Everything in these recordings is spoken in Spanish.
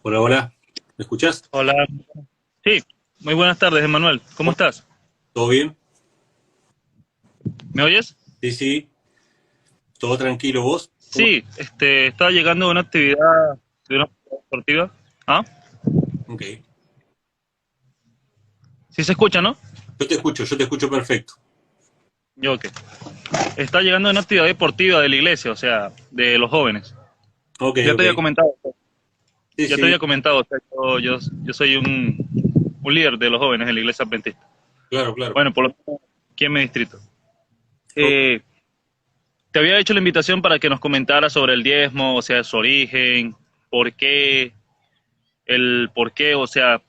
Hola, hola. ¿Me escuchás? Hola. Sí, muy buenas tardes, Emanuel. ¿Cómo estás? ¿Todo bien? ¿Me oyes? Sí, sí. ¿Todo tranquilo vos? ¿Cómo? Sí, estaba llegando de una actividad, de una actividad deportiva. ¿Ah? Ok. Sí se escucha, ¿no? Yo te escucho perfecto. Yo, ok. Estaba llegando de una actividad deportiva de la iglesia, o sea, de los jóvenes. Ok, Ya te ok. había comentado, Sí, ya te había sí. comentado, o sea, yo soy un líder de los jóvenes en la iglesia adventista. Claro, claro. Bueno, por lo menos aquí en mi distrito. Ok, Eh, Te había hecho la invitación para que nos comentara sobre el diezmo, o sea, su origen, por qué, el por qué, o sea,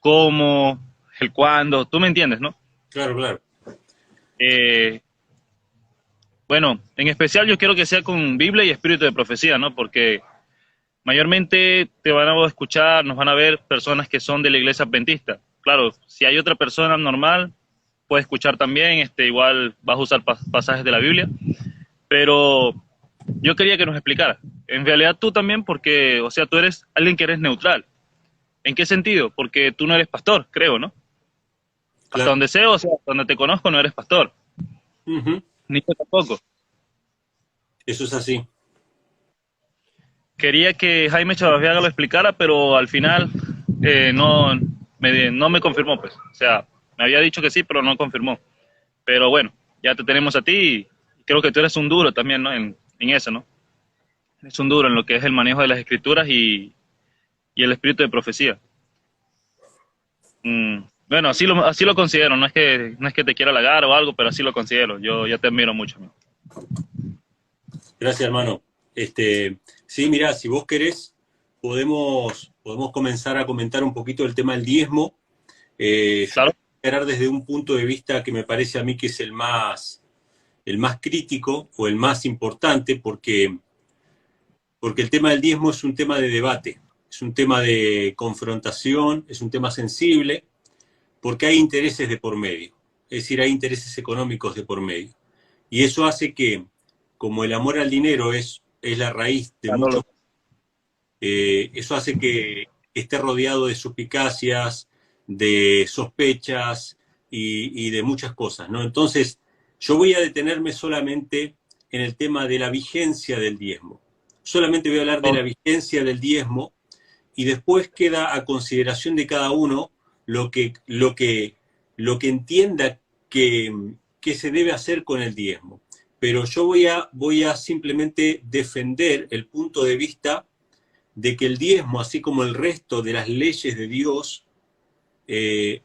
cómo, el cuándo, tú me entiendes, ¿no? claro, claro. Eh, bueno, en especial yo quiero que sea con Biblia y espíritu de profecía, ¿no? Porque mayormente te van a escuchar, nos van a ver personas que son de la iglesia adventista. Claro, si hay otra persona normal, puede escuchar también, igual vas a usar pasajes de la Biblia, pero yo quería que nos explicara. En realidad tú también, porque, o sea, tú eres alguien que eres neutral. ¿En qué sentido? Porque tú no eres pastor, creo, ¿no? Hasta Claro. donde sé, o sea, hasta donde te conozco, no eres pastor. Ujú. Ni yo tampoco. Eso es así. Quería que Jaime Chavarriaga lo explicara, pero al final no me confirmó, pues. O sea, me había dicho que sí, pero no confirmó. Pero bueno, ya te tenemos a ti y creo que tú eres un duro también, ¿no? En eso, ¿no? Eres un duro en lo que es el manejo de las escrituras y el espíritu de profecía. Bueno, así lo considero, no es que te quiera halagar o algo, pero así lo considero. Yo ya te admiro mucho, amigo. Gracias, hermano. Sí, mirá, si vos querés, podemos comenzar a comentar un poquito el tema del diezmo. Yo Claro, voy a encarar desde un punto de vista que me parece a mí que es el más crítico o el más importante, porque el tema del diezmo es un tema de debate, es un tema de confrontación, es un tema sensible, porque hay intereses de por medio, es decir, hay intereses económicos de por medio. Y eso hace que, como el amor al dinero es la raíz de claro, mucho, eso hace que esté rodeado de suspicacias, de sospechas y de muchas cosas, ¿no? Entonces, yo voy a detenerme solamente en el tema de la vigencia del diezmo. Solamente voy a hablar de la vigencia del diezmo y después queda a consideración de cada uno lo que, lo que, lo que entienda que se debe hacer con el diezmo. Pero yo voy a simplemente defender el punto de vista de que el diezmo, así como el resto de las leyes de Dios,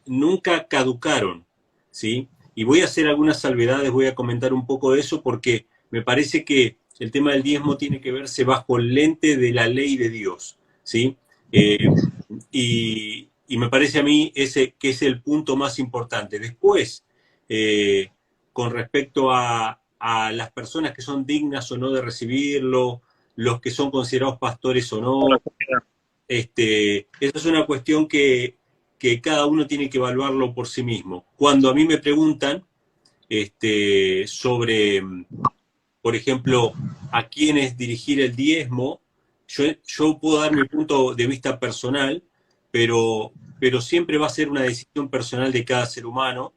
nunca caducaron, ¿sí? Y voy a hacer algunas salvedades, voy a comentar un poco de eso porque me parece que el tema del diezmo tiene que verse bajo el lente de la ley de Dios, ¿sí? Eh, y me parece a mí ese que es el punto más importante. Después, eh, con respecto a las personas que son dignas o no de recibirlo, los que son considerados pastores o no, esa es una cuestión que cada uno tiene que evaluarlo por sí mismo. Cuando a mí me preguntan sobre, por ejemplo, a quién es dirigir el diezmo, yo puedo dar mi punto de vista personal, pero siempre va a ser una decisión personal de cada ser humano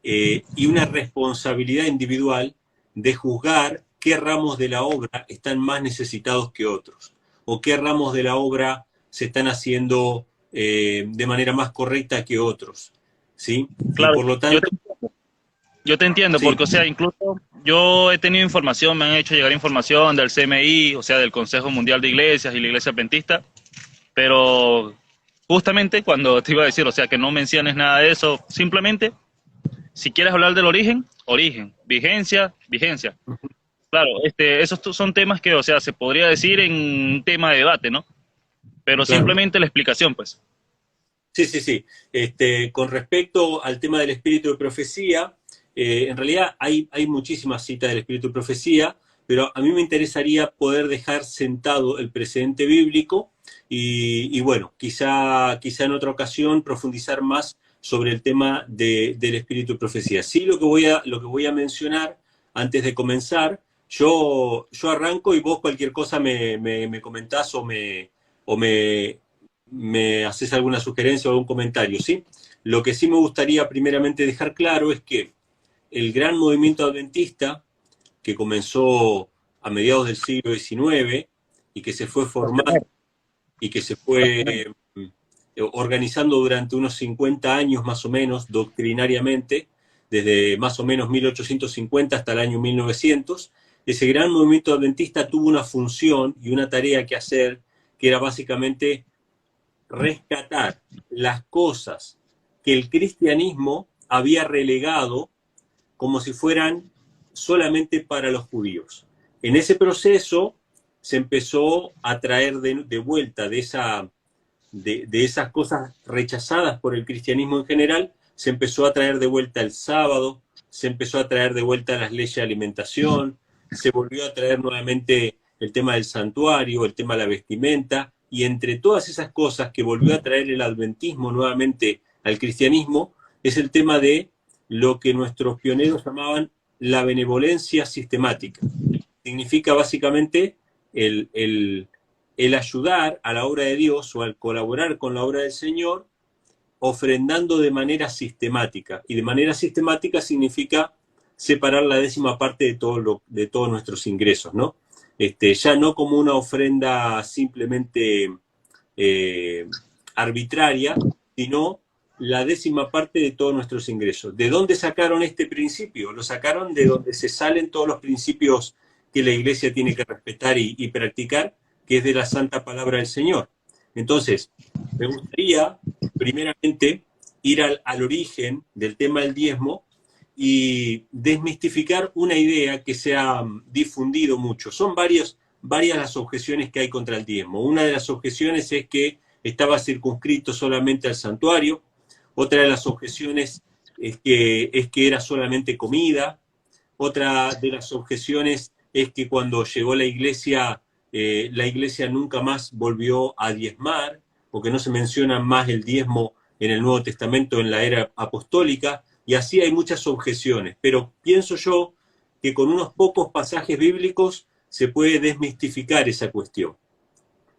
y una responsabilidad individual de juzgar qué ramos de la obra están más necesitados que otros, o qué ramos de la obra se están haciendo de manera más correcta que otros. ¿Sí? Y claro. por lo tanto, Yo te entiendo, sí, porque, o sea, incluso yo he tenido información, me han hecho llegar información del CMI, o sea, del Consejo Mundial de Iglesias y la Iglesia Adventista, pero justamente cuando te iba a decir, o sea, que no menciones nada de eso, simplemente, si quieres hablar del origen, origen, vigencia, vigencia. Claro, esos son temas que, o sea, se podría decir en un tema de debate, ¿no? Pero claro. simplemente la explicación, pues. Sí, sí, sí. Con respecto al tema del espíritu de profecía, en realidad hay muchísimas citas del espíritu de profecía, pero a mí me interesaría poder dejar sentado el precedente bíblico y bueno, quizá en otra ocasión profundizar más sobre el tema del espíritu de profecía. Sí, lo que voy a mencionar antes de comenzar, yo arranco y vos cualquier cosa me comentás o me me haces alguna sugerencia o algún comentario, ¿sí? Lo que sí me gustaría primeramente dejar claro es que el gran movimiento adventista, que comenzó a mediados del siglo XIX y que se fue formando y que se fue organizando durante unos 50 años más o menos doctrinariamente, desde más o menos 1850 hasta el año 1900, ese gran movimiento adventista tuvo una función y una tarea que hacer, que era básicamente rescatar las cosas que el cristianismo había relegado como si fueran solamente para los judíos. En ese proceso se empezó a traer de vuelta de esas cosas rechazadas por el cristianismo en general, se empezó a traer de vuelta el sábado, se empezó a traer de vuelta las leyes de alimentación, se volvió a traer nuevamente el tema del santuario, el tema de la vestimenta, y entre todas esas cosas que volvió a traer el adventismo nuevamente al cristianismo, es el tema de lo que nuestros pioneros llamaban la benevolencia sistemática. Significa básicamente el ayudar a la obra de Dios o al colaborar con la obra del Señor, ofrendando de manera sistemática. Y de manera sistemática significa separar la 10ª parte de todos nuestros ingresos, ¿no? Ya no como una ofrenda simplemente arbitraria, sino la 10ª parte de todos nuestros ingresos. ¿De dónde sacaron este principio? Lo sacaron de donde se salen todos los principios que la Iglesia tiene que respetar y practicar, que es de la santa palabra del Señor. Entonces, me gustaría primeramente ir al origen del tema del diezmo y desmistificar una idea que se ha difundido mucho. Son varias las objeciones que hay contra el diezmo. Una de las objeciones es que estaba circunscrito solamente al santuario. Otra de las objeciones es que era solamente comida. Otra de las objeciones es que cuando llegó la iglesia nunca más volvió a diezmar, porque no se menciona más el diezmo en el Nuevo Testamento en la era apostólica, y así hay muchas objeciones. Pero pienso yo que con unos pocos pasajes bíblicos se puede desmistificar esa cuestión.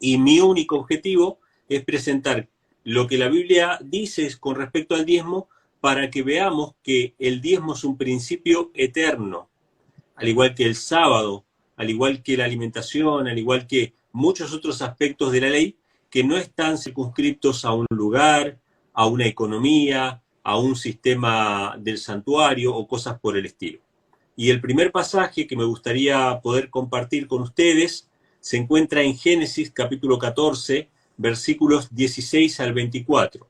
Y mi único objetivo es presentar lo que la Biblia dice con respecto al diezmo, para que veamos que el diezmo es un principio eterno, al igual que el sábado, al igual que la alimentación, al igual que muchos otros aspectos de la ley, que no están circunscriptos a un lugar, a una economía, a un sistema del santuario o cosas por el estilo. Y el primer pasaje que me gustaría poder compartir con ustedes se encuentra en Génesis capítulo 14, versículos 16 al 24.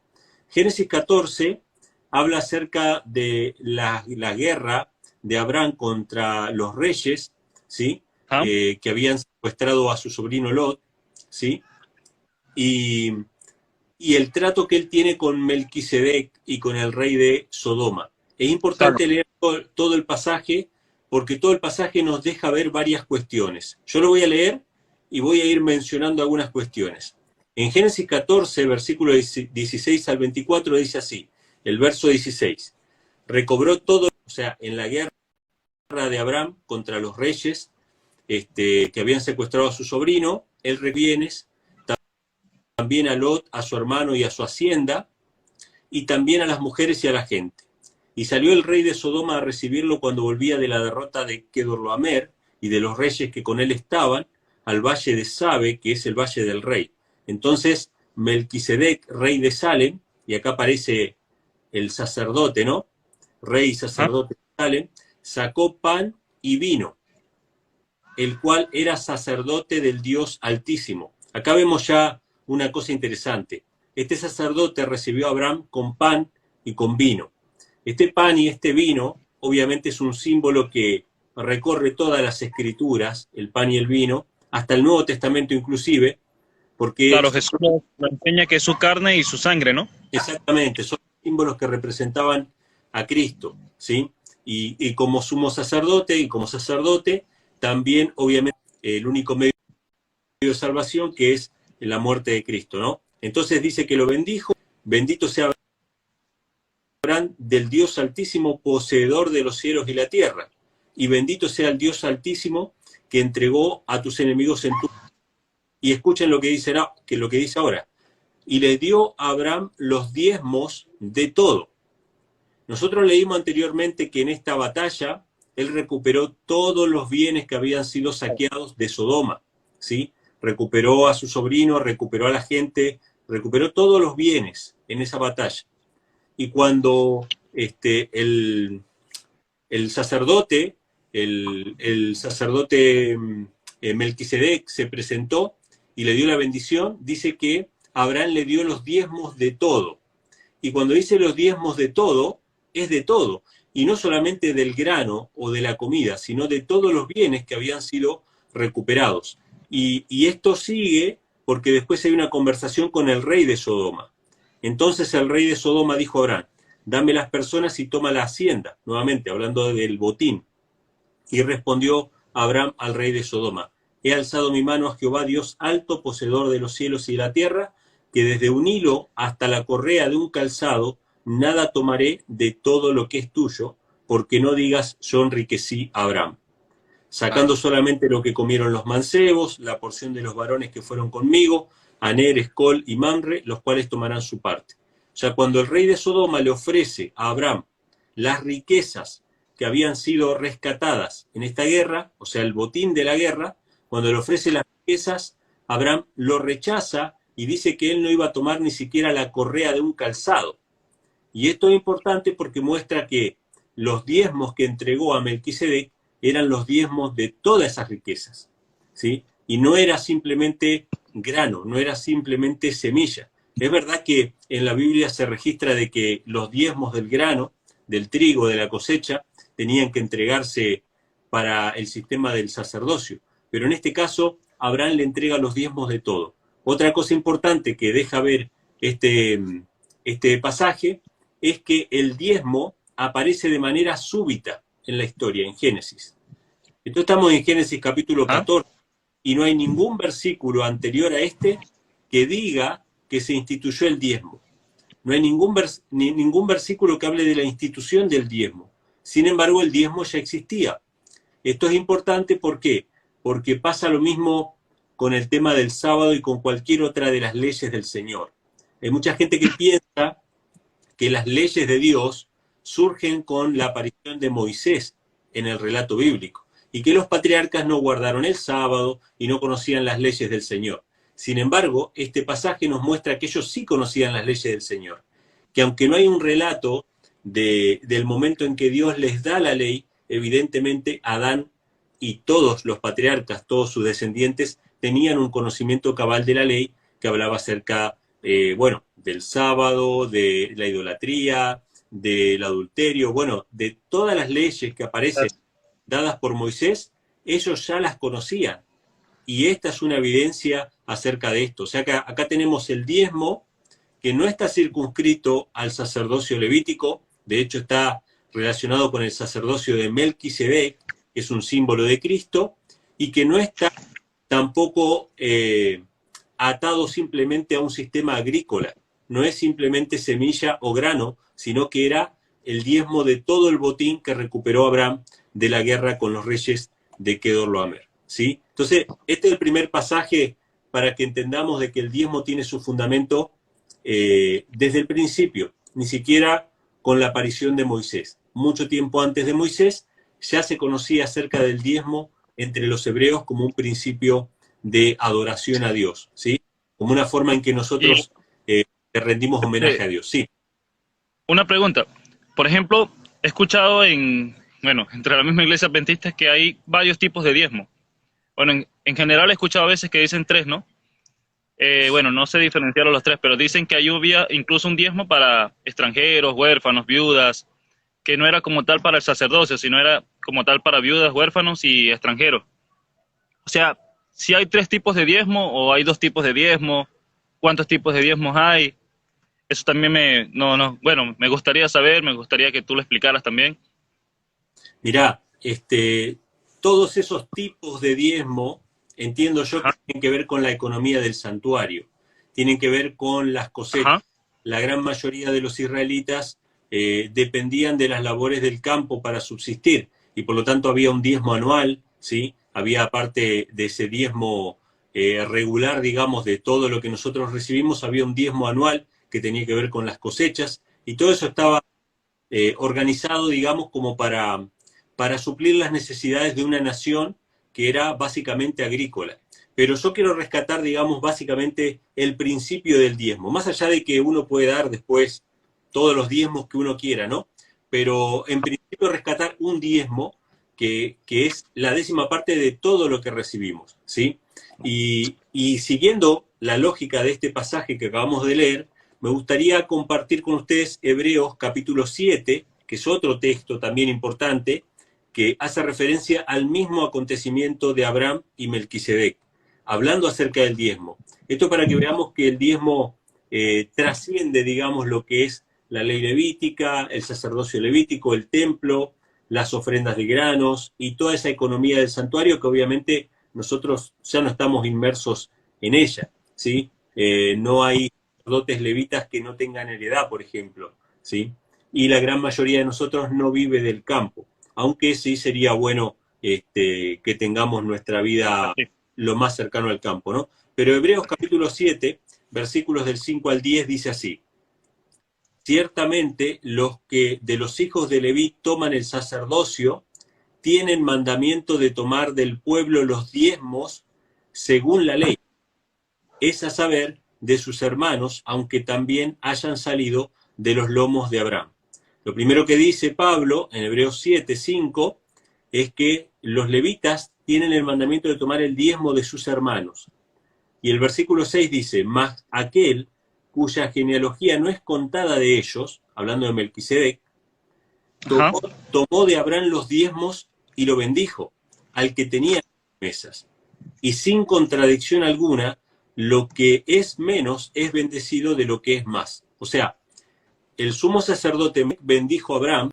Génesis 14 habla acerca de la guerra de Abraham contra los reyes, ¿sí? Que habían secuestrado a su sobrino Lot, ¿sí? Y el trato que él tiene con Melquisedec y con el rey de Sodoma. Es importante leer todo el pasaje, porque todo el pasaje nos deja ver varias cuestiones. Yo lo voy a leer y voy a ir mencionando algunas cuestiones. En Génesis 14, versículos 16 al 24, dice así, el verso 16. Recobró todo, o sea, en la guerra de Abraham contra los reyes que habían secuestrado a su sobrino, él reviene también a Lot, a su hermano y a su hacienda, y también a las mujeres y a la gente. Y salió el rey de Sodoma a recibirlo cuando volvía de la derrota de Kedorlaomer y de los reyes que con él estaban, al valle de Sabe, que es el valle del rey. Entonces, Melquisedec, rey de Salem, y acá aparece el sacerdote, ¿no? Rey y sacerdote de Salem, sacó pan y vino, el cual era sacerdote del Dios Altísimo. Acá vemos ya una cosa interesante. Este sacerdote recibió a Abraham con pan y con vino. Este pan y este vino, obviamente, es un símbolo que recorre todas las escrituras, el pan y el vino, hasta el Nuevo Testamento inclusive, porque... Claro, Jesús nos enseña que es su carne y su sangre, ¿no? Exactamente, son símbolos que representaban a Cristo, ¿sí? Y como sumo sacerdote y como sacerdote, también, obviamente, el único medio de salvación, que es la muerte de Cristo, ¿no? Entonces dice que lo bendijo, bendito sea Abraham del Dios Altísimo, poseedor de los cielos y la tierra, y bendito sea el Dios Altísimo que entregó a tus enemigos en tu... Y escuchen lo que dice ahora. y le dio a Abraham los diezmos de todo. Nosotros leímos anteriormente que en esta batalla él recuperó todos los bienes que habían sido saqueados de Sodoma, ¿sí? Recuperó a su sobrino, recuperó a la gente, recuperó todos los bienes en esa batalla. Y cuando el sacerdote, el sacerdote Melquisedec se presentó y le dio la bendición, dice que Abraham le dio los diezmos de todo. Y cuando dice los diezmos de todo, es de todo. Y no solamente del grano o de la comida, sino de todos los bienes que habían sido recuperados. Y esto sigue porque después hay una conversación con el rey de Sodoma. Entonces el rey de Sodoma dijo a Abraham, dame las personas y toma la hacienda, nuevamente hablando del botín. Y respondió Abraham al rey de Sodoma, he alzado mi mano a Jehová Dios alto, poseedor de los cielos y la tierra, que desde un hilo hasta la correa de un calzado, nada tomaré de todo lo que es tuyo, porque no digas yo enriquecí a Abraham. Sacando solamente lo que comieron los mancebos, la porción de los varones que fueron conmigo, Aner, Escol y Mamre, los cuales tomarán su parte. O sea, cuando el rey de Sodoma le ofrece a Abraham las riquezas que habían sido rescatadas en esta guerra, o sea, el botín de la guerra, cuando le ofrece las riquezas, Abraham lo rechaza y dice que él no iba a tomar ni siquiera la correa de un calzado. Y esto es importante porque muestra que los diezmos que entregó a Melquisedec eran los diezmos de todas esas riquezas, ¿sí? Y no era simplemente grano, no era simplemente semilla. Es verdad que en la Biblia se registra de que los diezmos del grano, del trigo, de la cosecha, tenían que entregarse para el sistema del sacerdocio. Pero en este caso, Abraham le entrega los diezmos de todo. Otra cosa importante que deja ver este pasaje es que el diezmo aparece de manera súbita en la historia, en Génesis. Entonces estamos en Génesis capítulo 14 y no hay ningún versículo anterior a este que diga que se instituyó el diezmo. No hay ningún versículo que hable de la institución del diezmo. Sin embargo, el diezmo ya existía. Esto es importante, ¿por qué? Porque pasa lo mismo con el tema del sábado y con cualquier otra de las leyes del Señor. Hay mucha gente que piensa que las leyes de Dios surgen con la aparición de Moisés en el relato bíblico y que los patriarcas no guardaron el sábado y no conocían las leyes del Señor. Sin embargo, este pasaje nos muestra que ellos sí conocían las leyes del Señor, que aunque no hay un relato del momento en que Dios les da la ley, evidentemente Adán y todos los patriarcas, todos sus descendientes, tenían un conocimiento cabal de la ley que hablaba acerca, del sábado, de la idolatría, del adulterio, de todas las leyes que aparecen dadas por Moisés, ellos ya las conocían. Y esta es una evidencia acerca de esto. O sea que acá tenemos el diezmo, que no está circunscrito al sacerdocio levítico, de hecho está relacionado con el sacerdocio de Melquisedec, que es un símbolo de Cristo, y que no está tampoco atado simplemente a un sistema agrícola. No es simplemente semilla o grano, sino que era el diezmo de todo el botín que recuperó Abraham de la guerra con los reyes de Kedorlaomer, ¿sí? Entonces, este es el primer pasaje para que entendamos de que el diezmo tiene su fundamento desde el principio, ni siquiera con la aparición de Moisés. Mucho tiempo antes de Moisés ya se conocía acerca del diezmo entre los hebreos como un principio de adoración a Dios, ¿sí? Como una forma en que nosotros le rendimos homenaje a Dios, sí. Una pregunta. Por ejemplo, he escuchado entre la misma iglesia adventista que hay varios tipos de diezmo. Bueno, en general he escuchado a veces que dicen 3, ¿no? No sé diferenciar los 3, pero dicen que había incluso un diezmo para extranjeros, huérfanos, viudas, que no era como tal para el sacerdocio, sino era como tal para viudas, huérfanos y extranjeros. O sea, si hay 3 tipos de diezmo o hay 2 tipos de diezmo, ¿cuántos tipos de diezmos hay? Eso también me gustaría saber, me gustaría que tú lo explicaras también. Mirá, todos esos tipos de diezmo, entiendo yo que tienen que ver con la economía del santuario, tienen que ver con las cosechas. La gran mayoría de los israelitas dependían de las labores del campo para subsistir, y por lo tanto había un diezmo anual, ¿sí? Había aparte de ese diezmo regular, digamos, de todo lo que nosotros recibimos. Había un diezmo anual que tenía que ver con las cosechas, y todo eso estaba organizado, digamos, como para suplir las necesidades de una nación que era básicamente agrícola. Pero yo quiero rescatar, digamos, básicamente el principio del diezmo, más allá de que uno puede dar después todos los diezmos que uno quiera, ¿no? Pero en principio rescatar un diezmo que es la 10ª parte de todo lo que recibimos, ¿sí? Y siguiendo la lógica de este pasaje que acabamos de leer, me gustaría compartir con ustedes Hebreos capítulo 7, que es otro texto también importante, que hace referencia al mismo acontecimiento de Abraham y Melquisedec, hablando acerca del diezmo. Esto para que veamos que el diezmo trasciende, digamos, lo que es la ley levítica, el sacerdocio levítico, el templo, las ofrendas de granos y toda esa economía del santuario que obviamente nosotros ya no estamos inmersos en ella, ¿sí? No hay sacerdotes levitas que no tengan heredad, por ejemplo, ¿sí? Y la gran mayoría de nosotros no vive del campo, aunque sí sería bueno que tengamos nuestra vida Sí. lo más cercano al campo, ¿no? Pero Hebreos capítulo 7, versículos del 5 al 10 dice así: ciertamente los que de los hijos de Leví toman el sacerdocio tienen mandamiento de tomar del pueblo los diezmos según la ley, es a saber, de sus hermanos, aunque también hayan salido de los lomos de Abraham. Lo primero que dice Pablo en Hebreos 7, 5, es que los levitas tienen el mandamiento de tomar el diezmo de sus hermanos. Y el versículo 6 dice: mas aquel cuya genealogía no es contada de ellos, hablando de Melquisedec, Ajá. tomó de Abraham los diezmos y lo bendijo, al que tenía mesas. Y sin contradicción alguna, lo que es menos es bendecido de lo que es más. O sea, el sumo sacerdote bendijo a Abraham,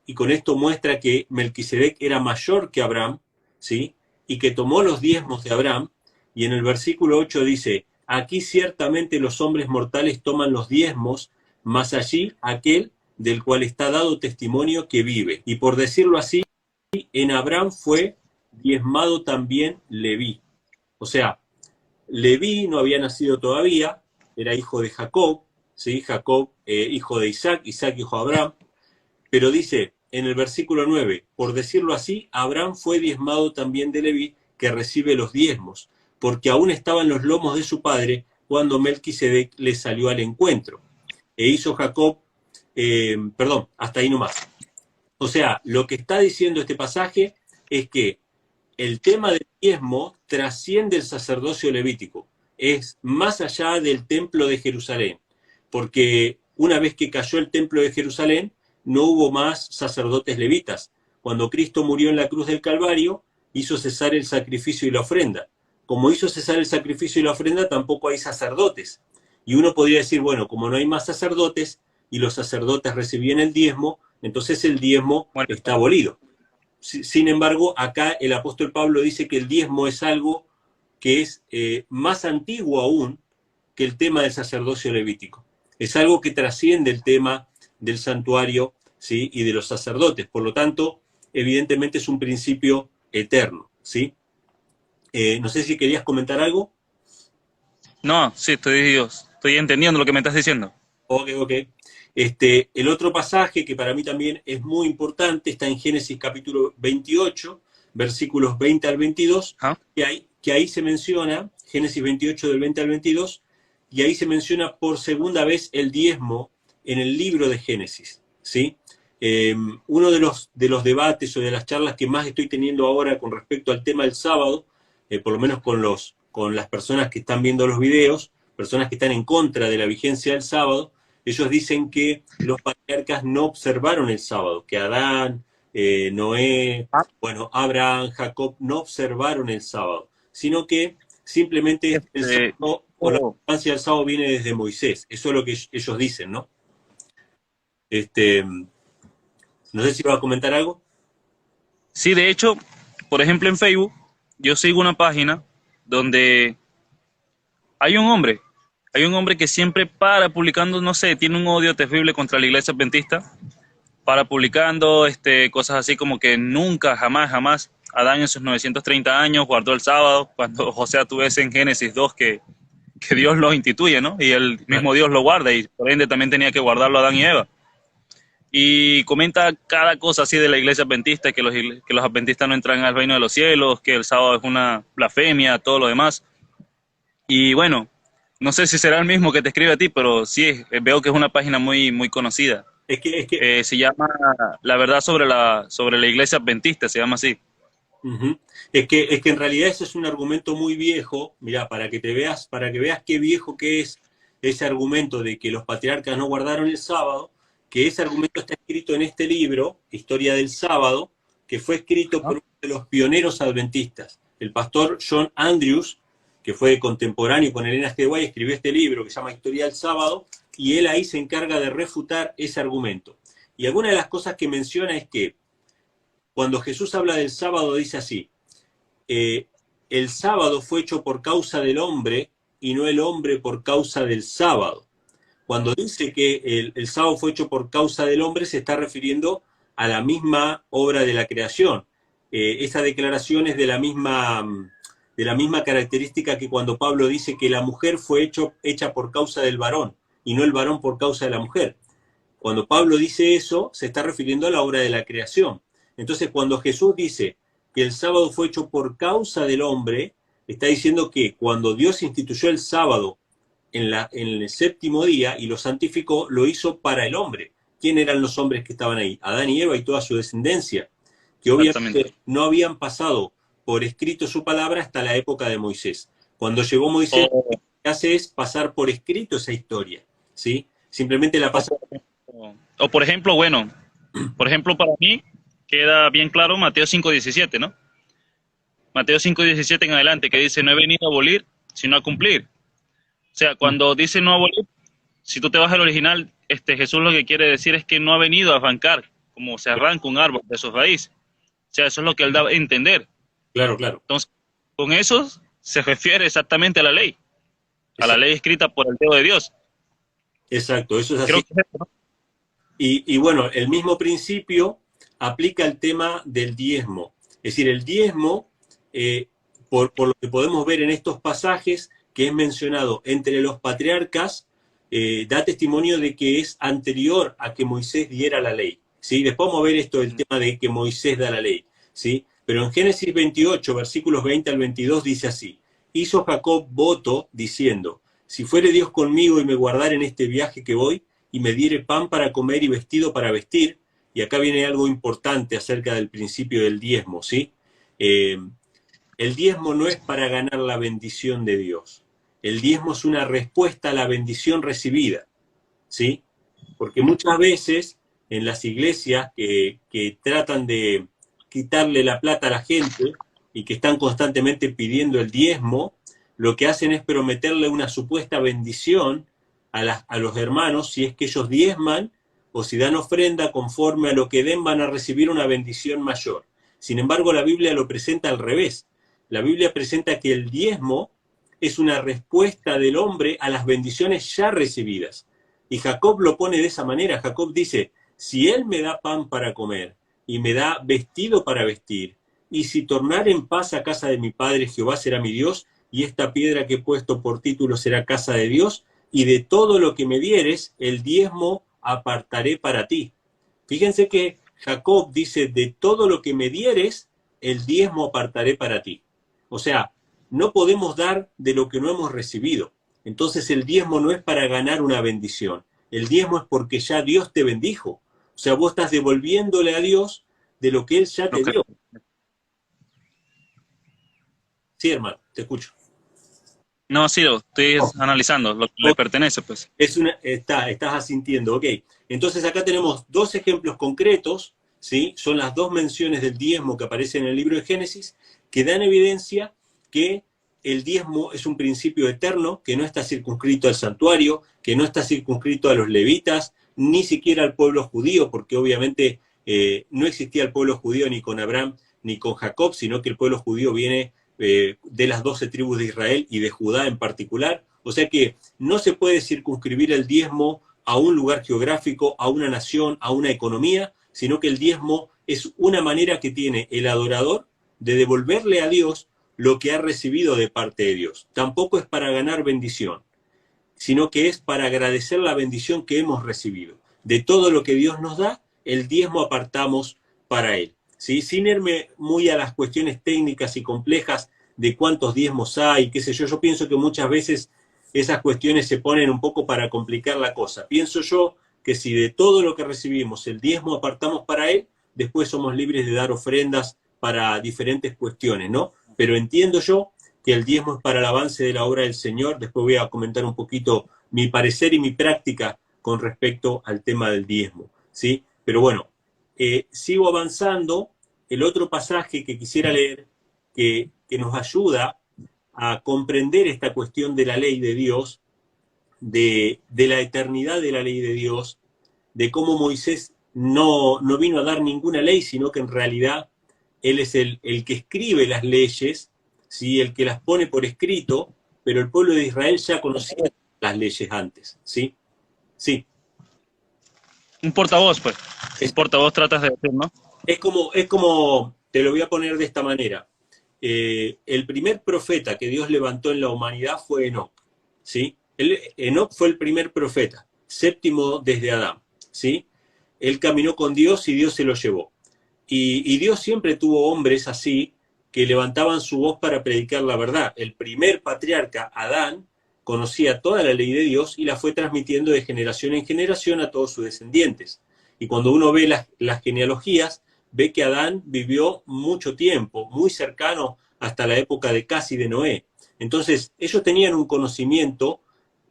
y con esto muestra que Melquisedec era mayor que Abraham, ¿sí? Y que tomó los diezmos de Abraham, y en el versículo 8 dice: aquí ciertamente los hombres mortales toman los diezmos, mas allí aquel del cual está dado testimonio que vive. Y por decirlo así, en Abraham fue diezmado también Leví. O sea, Leví no había nacido todavía, era hijo de Jacob, ¿sí? Jacob, hijo de Isaac, Isaac hijo de Abraham, pero dice en el versículo 9, por decirlo así, Abraham fue diezmado también de Leví, que recibe los diezmos, porque aún estaba en los lomos de su padre cuando Melquisedec le salió al encuentro. E hizo Jacob, perdón, hasta ahí nomás. O sea, lo que está diciendo este pasaje es que el tema del diezmo trasciende el sacerdocio levítico, es más allá del templo de Jerusalén, porque una vez que cayó el templo de Jerusalén, no hubo más sacerdotes levitas. Cuando Cristo murió en la cruz del Calvario, hizo cesar el sacrificio y la ofrenda. Como hizo cesar el sacrificio y la ofrenda, tampoco hay sacerdotes. Y uno podría decir, bueno, como no hay más sacerdotes y los sacerdotes recibían el diezmo, entonces el diezmo Bueno, está abolido. Sin embargo, acá el apóstol Pablo dice que el diezmo es algo que es más antiguo aún que el tema del sacerdocio levítico. Es algo que trasciende el tema del santuario, ¿sí? Y de los sacerdotes. Por lo tanto, evidentemente es un principio eterno, ¿sí? No sé si querías comentar algo. no, sí, estoy entendiendo lo que me estás diciendo. Ok, ok. El otro pasaje que para mí también es muy importante está en Génesis capítulo 28, versículos 20 al 22, Ajá. que ahí se menciona, Génesis 28 del 20 al 22, y ahí se menciona por segunda vez el diezmo en el libro de Génesis, ¿sí? Uno de los debates o de las charlas que más estoy teniendo ahora con respecto al tema del sábado, por lo menos con las personas que están viendo los videos, personas que están en contra de la vigencia del sábado, ellos dicen que los patriarcas no observaron el sábado, que Adán, Noé, bueno, Abraham, Jacob no observaron el sábado, sino que simplemente el Este, sábado o la oh, observancia del sábado viene desde Moisés. Eso es lo que ellos dicen, ¿no? Este, no sé si va a comentar algo. sí, de hecho, por ejemplo, en Facebook, yo sigo una página donde hay un hombre, hay un hombre que siempre para publicando, no sé, tiene un odio terrible contra la iglesia adventista, para publicando cosas así como que nunca, jamás, jamás Adán en sus 930 años guardó el sábado, cuando, o sea, tú ves en Génesis 2 que Dios lo instituye, ¿no? Y el mismo Dios lo guarda, y por ende también tenía que guardarlo Adán y Eva. Y comenta cada cosa así de la iglesia adventista, que los adventistas no entran al reino de los cielos, que el sábado es una blasfemia, todo lo demás. Y bueno, no sé si será el mismo que te escribe a ti, pero sí, veo que es una página muy, muy conocida. Se llama La Verdad sobre la Iglesia Adventista, se llama así. Uh-huh. Es que en realidad ese es un argumento muy viejo. Mirá, para que veas qué viejo que es ese argumento de que los patriarcas no guardaron el sábado, que ese argumento está escrito en este libro, Historia del Sábado, que fue escrito por uno de los pioneros adventistas, el pastor John Andrews, que fue contemporáneo con Elena G. White, escribió este libro que se llama Historia del Sábado, y él ahí se encarga de refutar ese argumento. Y alguna de las cosas que menciona es que cuando Jesús habla del sábado dice así, el sábado fue hecho por causa del hombre y no el hombre por causa del sábado. Cuando dice que el sábado fue hecho por causa del hombre, se está refiriendo a la misma obra de la creación. Esa declaración es de la misma característica que cuando Pablo dice que la mujer fue hecha por causa del varón y no el varón por causa de la mujer. Cuando Pablo dice eso, se está refiriendo a la obra de la creación. Entonces, cuando Jesús dice que el sábado fue hecho por causa del hombre, está diciendo que cuando Dios instituyó el sábado en el séptimo día y lo santificó, lo hizo para el hombre. ¿Quién eran los hombres que estaban ahí? Adán y Eva y toda su descendencia, que obviamente no habían pasado por escrito su palabra hasta la época de Moisés. Cuando llegó Moisés, lo que hace es pasar por escrito esa historia, ¿sí? Simplemente la pasa. O por ejemplo, bueno, para mí queda bien claro Mateo 5:17, ¿no? Mateo 5:17 en adelante, que dice, no he venido a abolir, sino a cumplir. O sea, cuando dice no abolir, si tú te vas al original, Jesús lo que quiere decir es que no ha venido a arrancar, como se arranca un árbol de sus raíces. O sea, eso es lo que él da a entender. Claro, claro. Entonces, con eso se refiere exactamente a la ley escrita por el dedo de Dios. Exacto, eso es así. Creo que es eso, ¿no? Y bueno, el mismo principio aplica el tema del diezmo. Es decir, el diezmo, por lo que podemos ver en estos pasajes, que es mencionado entre los patriarcas, da testimonio de que es anterior a que Moisés diera la ley, ¿sí? Después vamos a ver esto, el tema de que Moisés da la ley, ¿sí? Pero en Génesis 28, versículos 20 al 22, dice así, hizo Jacob voto diciendo, si fuere Dios conmigo y me guardare en este viaje que voy, y me diere pan para comer y vestido para vestir, y acá viene algo importante acerca del principio del diezmo, ¿sí? El diezmo no es para ganar la bendición de Dios. El diezmo es una respuesta a la bendición recibida, ¿sí? Porque muchas veces en las iglesias que tratan de quitarle la plata a la gente y que están constantemente pidiendo el diezmo, lo que hacen es prometerle una supuesta bendición a los hermanos si es que ellos diezman o si dan ofrenda conforme a lo que den van a recibir una bendición mayor. Sin embargo, la Biblia lo presenta al revés. La Biblia presenta que el diezmo es una respuesta del hombre a las bendiciones ya recibidas. Y Jacob lo pone de esa manera. Jacob dice, si él me da pan para comer y me da vestido para vestir, y si tornar en paz a casa de mi padre, Jehová será mi Dios, y esta piedra que he puesto por título será casa de Dios, y de todo lo que me dieres, el diezmo apartaré para ti. Fíjense que Jacob dice, de todo lo que me dieres, el diezmo apartaré para ti. O sea, no podemos dar de lo que no hemos recibido. Entonces el diezmo no es para ganar una bendición. El diezmo es porque ya Dios te bendijo. O sea, vos estás devolviéndole a Dios de lo que Él ya te dio. Sí, hermano, te escucho. No, sí, lo estoy analizando, lo que le pertenece, pues. Estás asintiendo, ok. Entonces acá tenemos dos ejemplos concretos, ¿sí? Son las dos menciones del diezmo que aparecen en el libro de Génesis, que dan evidencia que el diezmo es un principio eterno, que no está circunscrito al santuario, que no está circunscrito a los levitas, ni siquiera al pueblo judío, porque obviamente no existía el pueblo judío ni con Abraham ni con Jacob, sino que el pueblo judío viene de las 12 tribus de Israel y de Judá en particular. O sea que no se puede circunscribir el diezmo a un lugar geográfico, a una nación, a una economía, sino que el diezmo es una manera que tiene el adorador de devolverle a Dios lo que ha recibido de parte de Dios. Tampoco es para ganar bendición, sino que es para agradecer la bendición que hemos recibido. De todo lo que Dios nos da, el diezmo apartamos para Él. ¿Sí? Sin irme muy a las cuestiones técnicas y complejas de cuántos diezmos hay, qué sé yo, yo pienso que muchas veces esas cuestiones se ponen un poco para complicar la cosa. Pienso yo que si de todo lo que recibimos el diezmo apartamos para Él, después somos libres de dar ofrendas para diferentes cuestiones, ¿no? Pero entiendo yo que el diezmo es para el avance de la obra del Señor. Después voy a comentar un poquito mi parecer y mi práctica con respecto al tema del diezmo, ¿sí? Pero bueno, sigo avanzando. El otro pasaje que quisiera leer, que nos ayuda a comprender esta cuestión de la ley de Dios, de la eternidad de la ley de Dios, de cómo Moisés no vino a dar ninguna ley, sino que en realidad él es el que escribe las leyes, ¿sí? El que las pone por escrito, pero el pueblo de Israel ya conocía las leyes antes, ¿sí? Sí. Un portavoz, pues. Un portavoz tratas de decir, ¿no? Es como, te lo voy a poner de esta manera. El primer profeta que Dios levantó en la humanidad fue Enoc, ¿sí? Enoc fue el primer profeta, séptimo desde Adán, ¿sí? Él caminó con Dios y Dios se lo llevó. Y Dios siempre tuvo hombres así que levantaban su voz para predicar la verdad. El primer patriarca, Adán, conocía toda la ley de Dios y la fue transmitiendo de generación en generación a todos sus descendientes. Y cuando uno ve las genealogías, ve que Adán vivió mucho tiempo, muy cercano hasta la época de Casi de Noé. Entonces, ellos tenían un conocimiento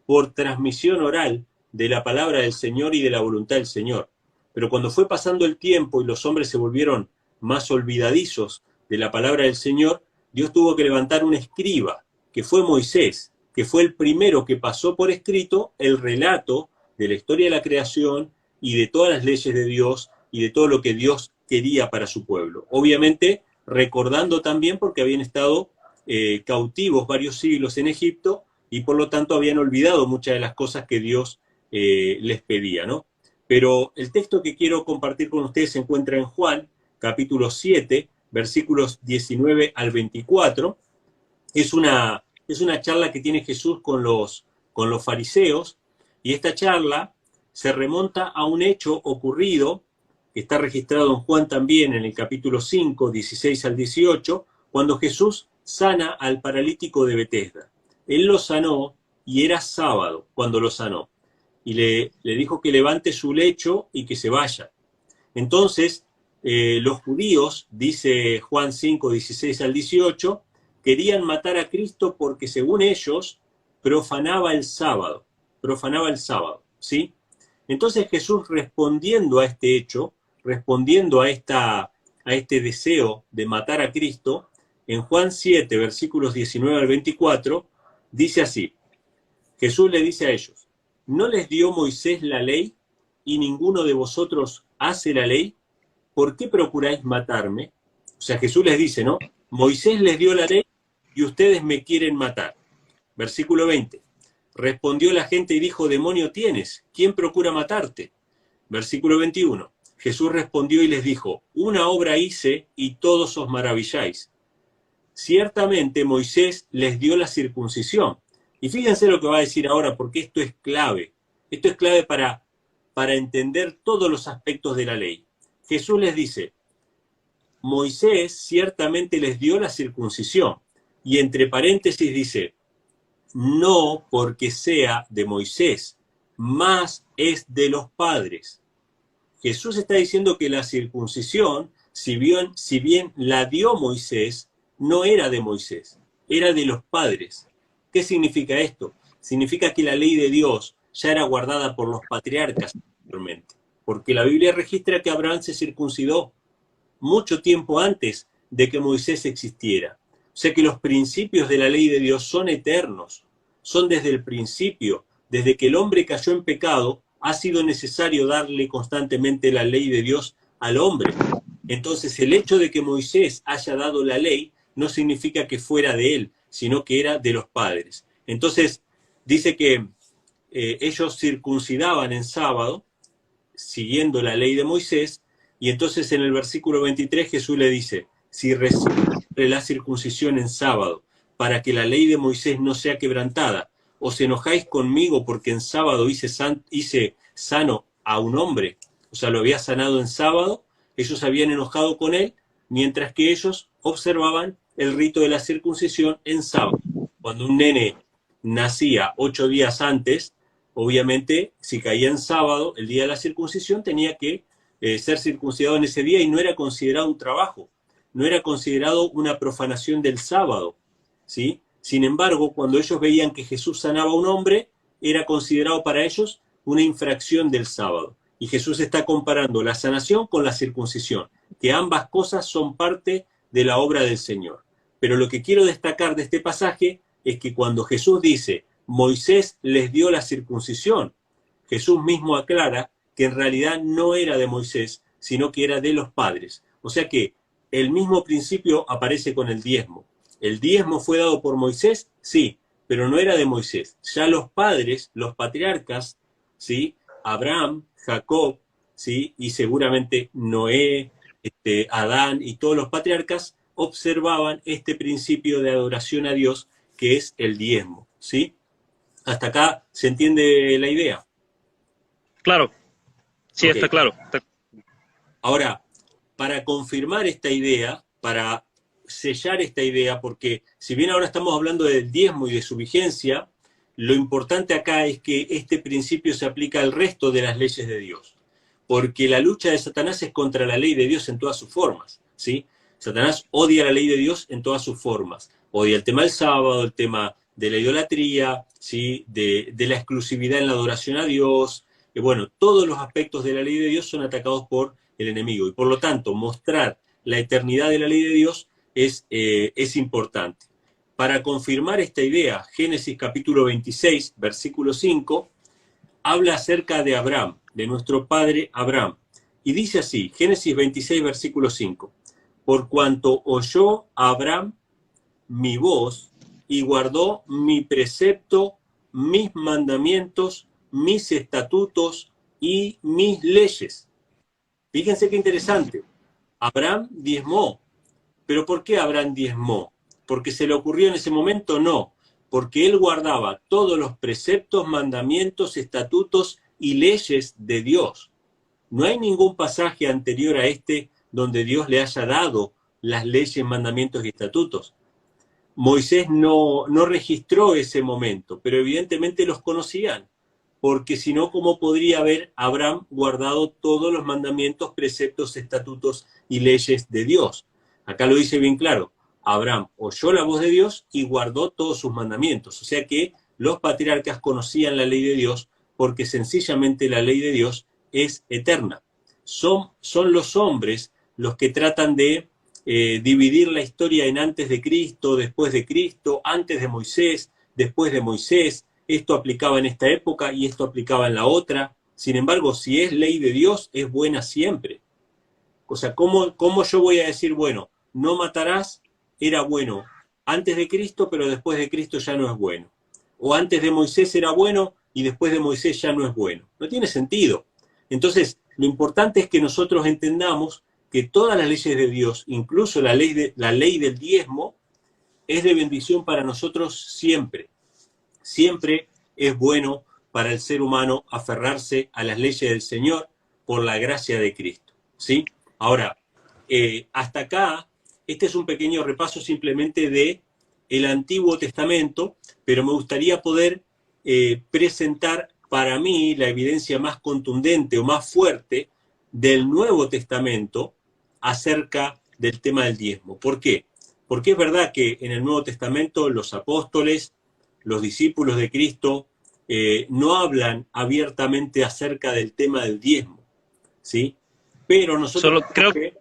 por transmisión oral de la palabra del Señor y de la voluntad del Señor. Pero cuando fue pasando el tiempo y los hombres se volvieron más olvidadizos de la palabra del Señor, Dios tuvo que levantar un escriba, que fue Moisés, que fue el primero que pasó por escrito el relato de la historia de la creación y de todas las leyes de Dios y de todo lo que Dios quería para su pueblo. Obviamente, recordando también porque habían estado cautivos varios siglos en Egipto y por lo tanto habían olvidado muchas de las cosas que Dios les pedía, ¿no? Pero el texto que quiero compartir con ustedes se encuentra en Juan, capítulo 7, versículos 19 al 24. Es una charla que tiene Jesús con los fariseos, y esta charla se remonta a un hecho ocurrido, que está registrado en Juan también, en el capítulo 5, 16 al 18, cuando Jesús sana al paralítico de Betesda. Él lo sanó y era sábado cuando lo sanó. Y le dijo que levante su lecho y que se vaya. Entonces, los judíos, dice Juan 5, 16 al 18, querían matar a Cristo porque, según ellos, profanaba el sábado, ¿sí? Entonces Jesús, respondiendo a este hecho, respondiendo a este deseo de matar a Cristo, en Juan 7, versículos 19 al 24, dice así: Jesús le dice a ellos, ¿no les dio Moisés la ley y ninguno de vosotros hace la ley? ¿Por qué procuráis matarme? O sea, Jesús les dice, ¿no? Moisés les dio la ley y ustedes me quieren matar. Versículo 20. Respondió la gente y dijo, demonio tienes, ¿quién procura matarte? Versículo 21. Jesús respondió y les dijo, una obra hice y todos os maravilláis. Ciertamente Moisés les dio la circuncisión. Y fíjense lo que va a decir ahora, porque esto es clave. Esto es clave para entender todos los aspectos de la ley. Jesús les dice, Moisés ciertamente les dio la circuncisión. Y entre paréntesis dice, no porque sea de Moisés, más es de los padres. Jesús está diciendo que la circuncisión, si bien la dio Moisés, no era de Moisés, era de los padres. ¿Qué significa esto? Significa que la ley de Dios ya era guardada por los patriarcas anteriormente, porque la Biblia registra que Abraham se circuncidó mucho tiempo antes de que Moisés existiera. O sea que los principios de la ley de Dios son eternos, son desde el principio, desde que el hombre cayó en pecado, ha sido necesario darle constantemente la ley de Dios al hombre. Entonces el hecho de que Moisés haya dado la ley no significa que fuera de él, sino que era de los padres. Entonces dice que ellos circuncidaban en sábado, siguiendo la ley de Moisés, y entonces en el versículo 23 Jesús le dice, si recibís siempre la circuncisión en sábado, para que la ley de Moisés no sea quebrantada. ¿Os enojáis conmigo porque en sábado hice sano a un hombre? O sea, lo había sanado en sábado, ellos habían enojado con él, mientras que ellos observaban el rito de la circuncisión en sábado. Cuando un nene nacía 8 días antes, obviamente, si caía en sábado, el día de la circuncisión, tenía que ser circuncidado en ese día y no era considerado un trabajo, no era considerado una profanación del sábado, ¿sí? Sin embargo, cuando ellos veían que Jesús sanaba a un hombre, era considerado para ellos una infracción del sábado. Y Jesús está comparando la sanación con la circuncisión, que ambas cosas son parte de la obra del Señor. Pero lo que quiero destacar de este pasaje es que cuando Jesús dice, Moisés les dio la circuncisión, Jesús mismo aclara que en realidad no era de Moisés, sino que era de los padres. O sea que el mismo principio aparece con el diezmo. ¿El diezmo fue dado por Moisés? Sí, pero no era de Moisés. Ya los padres, los patriarcas, ¿sí? Abraham, Jacob, ¿sí? Y seguramente Noé, Adán y todos los patriarcas observaban este principio de adoración a Dios que es el diezmo, ¿sí? ¿Hasta acá se entiende la idea? Claro, sí, Okay. está claro. Ahora, para confirmar esta idea, para sellar esta idea, porque si bien ahora estamos hablando del diezmo y de su vigencia, lo importante acá es que este principio se aplica al resto de las leyes de Dios, porque la lucha de Satanás es contra la ley de Dios en todas sus formas, ¿sí? Satanás odia la ley de Dios en todas sus formas, odia el tema del sábado, el tema de la idolatría, ¿sí? de la exclusividad en la adoración a Dios, y bueno, todos los aspectos de la ley de Dios son atacados por el enemigo, y por lo tanto mostrar la eternidad de la ley de Dios es importante. Para confirmar esta idea, Génesis capítulo 26, versículo 5, habla acerca de Abraham, de nuestro padre Abraham. Y dice así, Génesis 26, versículo 5, por cuanto oyó Abraham mi voz y guardó mi precepto, mis mandamientos, mis estatutos y mis leyes. Fíjense qué interesante. Abraham diezmó. ¿Pero por qué Abraham diezmó? ¿Porque se le ocurrió en ese momento? No, porque él guardaba todos los preceptos, mandamientos, estatutos y leyes de Dios. No hay ningún pasaje anterior a este donde Dios le haya dado las leyes, mandamientos y estatutos. Moisés no registró ese momento, pero evidentemente los conocían, porque si no, ¿cómo podría haber Abraham guardado todos los mandamientos, preceptos, estatutos y leyes de Dios? Acá lo dice bien claro, Abraham oyó la voz de Dios y guardó todos sus mandamientos. O sea que los patriarcas conocían la ley de Dios porque sencillamente la ley de Dios es eterna. Son los hombres los que tratan de dividir la historia en antes de Cristo, después de Cristo, antes de Moisés, después de Moisés. Esto aplicaba en esta época y esto aplicaba en la otra. Sin embargo, si es ley de Dios, es buena siempre. O sea, ¿cómo yo voy a decir, bueno, no matarás, era bueno antes de Cristo, pero después de Cristo ya no es bueno? O antes de Moisés era bueno y después de Moisés ya no es bueno. No tiene sentido. Entonces, lo importante es que nosotros entendamos que todas las leyes de Dios, incluso la ley del diezmo, es de bendición para nosotros siempre. Siempre es bueno para el ser humano aferrarse a las leyes del Señor por la gracia de Cristo, ¿sí? Ahora, hasta acá, este es un pequeño repaso simplemente de el Antiguo Testamento, pero me gustaría poder presentar para mí la evidencia más contundente o más fuerte del Nuevo Testamento acerca del tema del diezmo. ¿Por qué? Porque es verdad que en el Nuevo Testamento los apóstoles, los discípulos de Cristo, no hablan abiertamente acerca del tema del diezmo, ¿sí? Pero nosotros... Creo que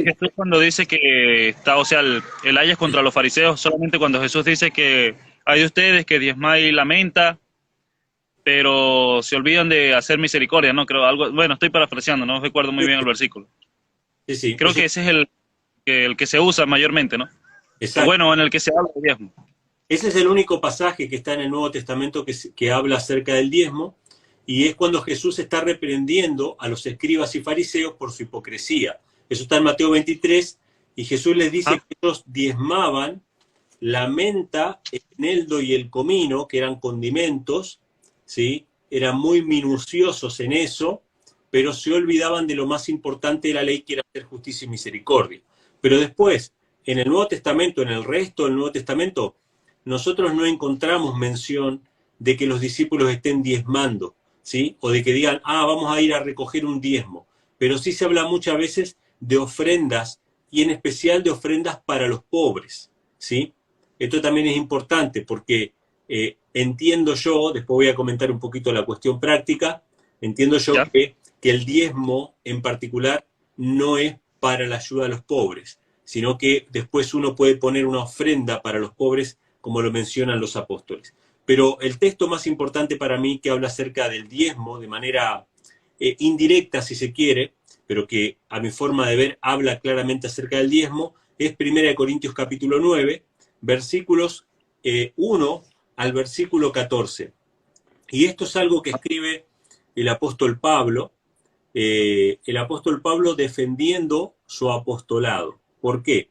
Jesús cuando dice que está, o sea, el ayes contra los fariseos, solamente cuando Jesús dice que hay de ustedes que diezmáis y lamenta, pero se olvidan de hacer misericordia, ¿no? Creo algo, bueno, estoy parafraseando, no recuerdo muy bien el versículo. Sí, sí. Creo que ese es el que se usa mayormente, ¿no? Exacto. Bueno, en el que se habla de diezmo. Ese es el único pasaje que está en el Nuevo Testamento que habla acerca del diezmo, y es cuando Jesús está reprendiendo a los escribas y fariseos por su hipocresía. Eso está en Mateo 23, Y Jesús les dice Ah, que ellos diezmaban la menta, el eneldo y el comino, que eran condimentos, ¿sí? Eran muy minuciosos en eso, pero se olvidaban de lo más importante de la ley, que era hacer justicia y misericordia. Pero después, en el Nuevo Testamento, en el resto del Nuevo Testamento, nosotros no encontramos mención de que los discípulos estén diezmando, ¿sí? O de que digan, vamos a ir a recoger un diezmo. Pero sí se habla muchas veces de ofrendas, y en especial de ofrendas para los pobres, ¿sí? Esto también es importante porque entiendo yo, después voy a comentar un poquito la cuestión práctica, entiendo yo ya. que el diezmo en particular no es para la ayuda a los pobres, sino que después uno puede poner una ofrenda para los pobres, como lo mencionan los apóstoles. Pero el texto más importante para mí, que habla acerca del diezmo de manera indirecta, si se quiere, pero que a mi forma de ver habla claramente acerca del diezmo, es 1 Corintios capítulo 9, versículos 1 al versículo 14. Y esto es algo que escribe el apóstol Pablo defendiendo su apostolado. ¿Por qué?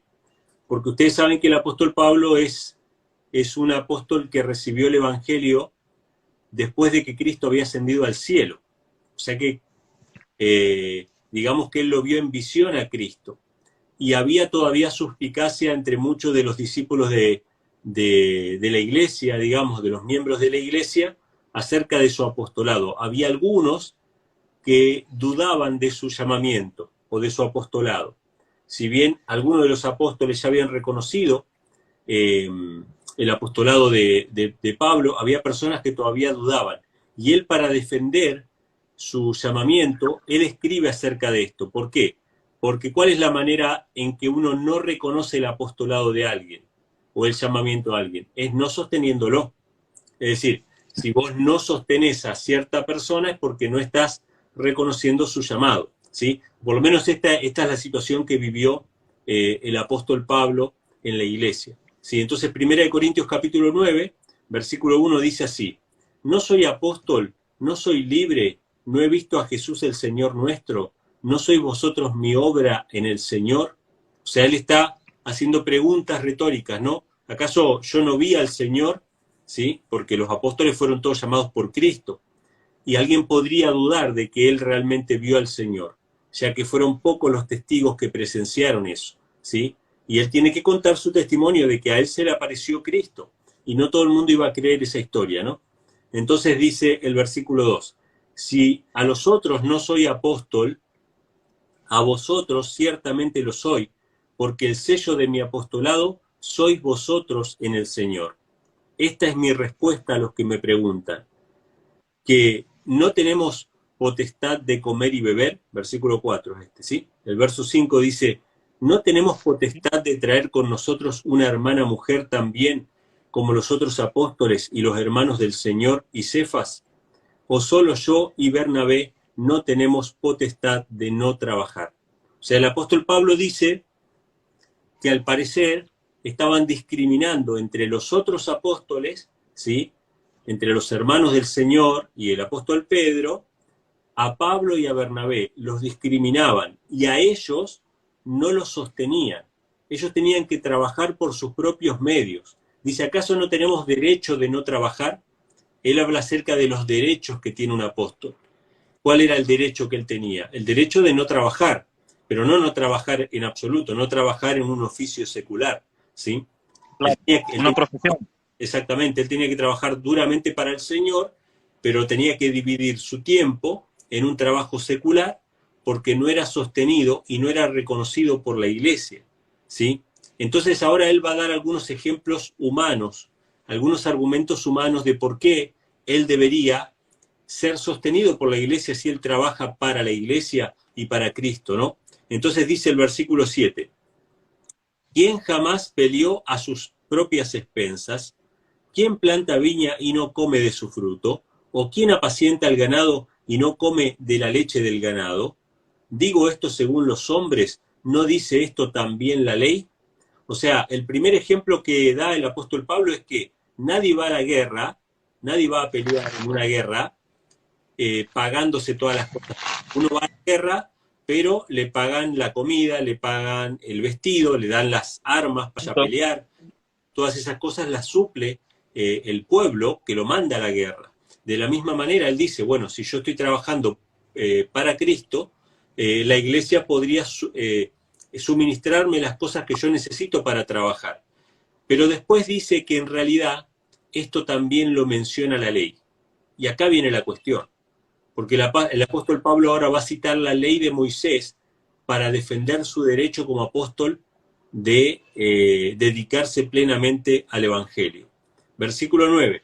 Porque ustedes saben que el apóstol Pablo es un apóstol que recibió el Evangelio después de que Cristo había ascendido al cielo. O sea que, digamos que él lo vio en visión a Cristo. Y había todavía suspicacia entre muchos de los discípulos de la iglesia, digamos, de los miembros de la iglesia, acerca de su apostolado. Había algunos que dudaban de su llamamiento o de su apostolado. Si bien algunos de los apóstoles ya habían reconocido eh, el apostolado de Pablo, había personas que todavía dudaban. Y él, para defender su llamamiento, él escribe acerca de esto. ¿Por qué? Porque ¿cuál es la manera en que uno no reconoce el apostolado de alguien o el llamamiento a alguien? Es no sosteniéndolo. Es decir, si vos no sostenés a cierta persona es porque no estás reconociendo su llamado, ¿sí? Por lo menos esta es la situación que vivió el apóstol Pablo en la iglesia, ¿sí? Entonces, 1 Corintios capítulo 9, versículo 1 dice así: no soy apóstol, no soy libre, no he visto a Jesús el Señor nuestro, no sois vosotros mi obra en el Señor. O sea, él está haciendo preguntas retóricas, ¿no? ¿Acaso yo no vi al Señor? ¿Sí? Porque los apóstoles fueron todos llamados por Cristo. Y alguien podría dudar de que él realmente vio al Señor, ya que fueron pocos los testigos que presenciaron eso, ¿sí? Y él tiene que contar su testimonio de que a él se le apareció Cristo, y no todo el mundo iba a creer esa historia, ¿no? Entonces dice el versículo 2, si a los otros no soy apóstol, a vosotros ciertamente lo soy, porque el sello de mi apostolado sois vosotros en el Señor. Esta es mi respuesta a los que me preguntan, que no tenemos potestad de comer y beber, versículo 4 ¿sí? El verso 5 dice, no tenemos potestad de traer con nosotros una hermana mujer también como los otros apóstoles y los hermanos del Señor y Cefas, o solo yo y Bernabé no tenemos potestad de no trabajar. O sea, el apóstol Pablo dice que al parecer estaban discriminando entre los otros apóstoles, ¿sí? Entre los hermanos del Señor y el apóstol Pedro, a Pablo y a Bernabé los discriminaban y a ellos no los sostenían. Ellos tenían que trabajar por sus propios medios. Dice, ¿acaso no tenemos derecho de no trabajar? Él habla acerca de los derechos que tiene un apóstol. ¿Cuál era el derecho que él tenía? El derecho de no trabajar, pero no trabajar en absoluto, no trabajar en un oficio secular, ¿sí? Claro, una profesión. Exactamente, él tenía que trabajar duramente para el Señor, pero tenía que dividir su tiempo en un trabajo secular porque no era sostenido y no era reconocido por la iglesia, ¿sí? Entonces ahora él va a dar algunos ejemplos humanos, algunos argumentos humanos de por qué él debería ser sostenido por la iglesia si él trabaja para la iglesia y para Cristo, ¿no? Entonces dice el versículo 7, ¿quién jamás peleó a sus propias expensas? ¿Quién planta viña y no come de su fruto? ¿O quién apacienta el ganado y no come de la leche del ganado? Digo esto según los hombres, ¿no dice esto también la ley? O sea, el primer ejemplo que da el apóstol Pablo es que nadie va a la guerra, nadie va a pelear en una guerra pagándose todas las cosas. Uno va a la guerra pero le pagan la comida, le pagan el vestido, le dan las armas para pelear. Todas esas cosas las suple el pueblo que lo manda a la guerra. De la misma manera, él dice, bueno, si yo estoy trabajando para Cristo, la iglesia podría suministrarme las cosas que yo necesito para trabajar. Pero después dice que en realidad esto también lo menciona la ley. Y acá viene la cuestión, porque el apóstol Pablo ahora va a citar la ley de Moisés para defender su derecho como apóstol de dedicarse plenamente al Evangelio. Versículo 9.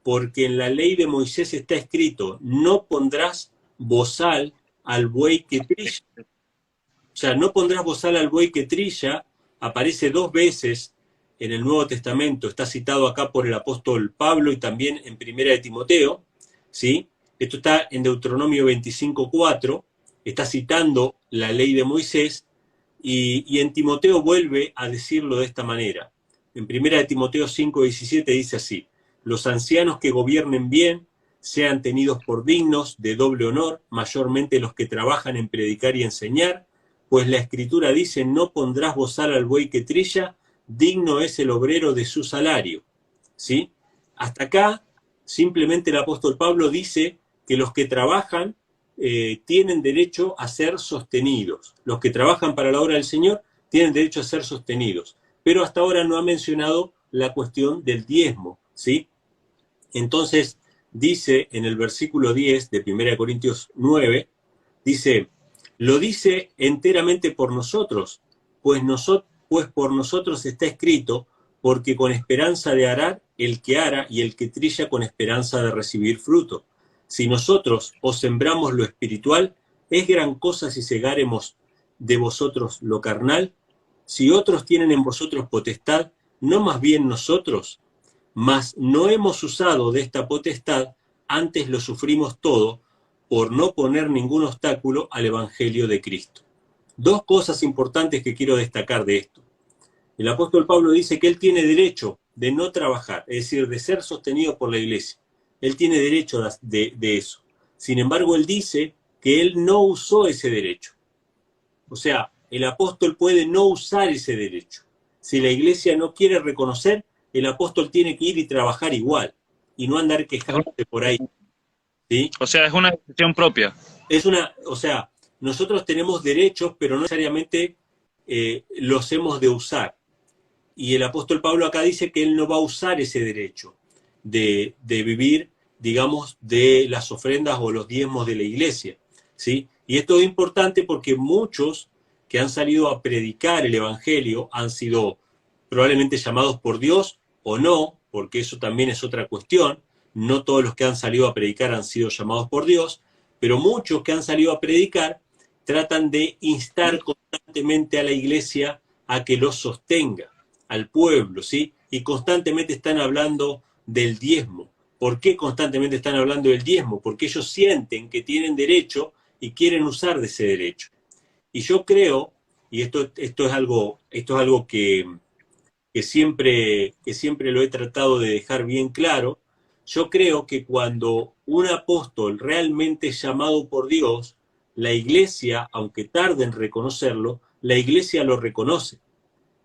Porque en la ley de Moisés está escrito, no pondrás bozal al buey que trilla. O sea, no pondrás bozal al buey que trilla, aparece 2 veces en el Nuevo Testamento, está citado acá por el apóstol Pablo y también en Primera de Timoteo, ¿sí? Esto está en Deuteronomio 25:4, está citando la ley de Moisés, y en Timoteo vuelve a decirlo de esta manera. En Primera de Timoteo 5:17 dice así, los ancianos que gobiernen bien sean tenidos por dignos de doble honor, mayormente los que trabajan en predicar y enseñar, pues la Escritura dice, no pondrás bozal al buey que trilla, digno es el obrero de su salario. ¿Sí? Hasta acá, simplemente el apóstol Pablo dice que los que trabajan tienen derecho a ser sostenidos. Los que trabajan para la obra del Señor tienen derecho a ser sostenidos. Pero hasta ahora no ha mencionado la cuestión del diezmo, ¿sí? Entonces, dice en el versículo 10 de 1 Corintios 9, dice, lo dice enteramente por nosotros, pues por nosotros está escrito, porque con esperanza de arar, el que ara y el que trilla con esperanza de recibir fruto. Si nosotros os sembramos lo espiritual, es gran cosa si segáremos de vosotros lo carnal. Si otros tienen en vosotros potestad, no más bien nosotros, mas no hemos usado de esta potestad, antes lo sufrimos todo, por no poner ningún obstáculo al Evangelio de Cristo. 2 cosas importantes que quiero destacar de esto. El apóstol Pablo dice que él tiene derecho de no trabajar, es decir, de ser sostenido por la iglesia. Él tiene derecho de eso. Sin embargo, él dice que él no usó ese derecho. O sea, el apóstol puede no usar ese derecho. Si la iglesia no quiere reconocer, el apóstol tiene que ir y trabajar igual, y no andar quejándose por ahí. ¿Sí? O sea, es una decisión propia. O sea, nosotros tenemos derechos, pero no necesariamente los hemos de usar. Y el apóstol Pablo acá dice que él no va a usar ese derecho de vivir, digamos, de las ofrendas o los diezmos de la iglesia, ¿sí? Y esto es importante porque muchos que han salido a predicar el Evangelio han sido probablemente llamados por Dios o no, porque eso también es otra cuestión. No todos los que han salido a predicar han sido llamados por Dios, pero muchos que han salido a predicar tratan de instar constantemente a la iglesia a que los sostenga, al pueblo, ¿sí? Y constantemente están hablando del diezmo. ¿Por qué constantemente están hablando del diezmo? Porque ellos sienten que tienen derecho y quieren usar de ese derecho. Y yo creo, y esto es algo que siempre lo he tratado de dejar bien claro, yo creo que cuando un apóstol realmente es llamado por Dios, la iglesia, aunque tarde en reconocerlo, la iglesia lo reconoce.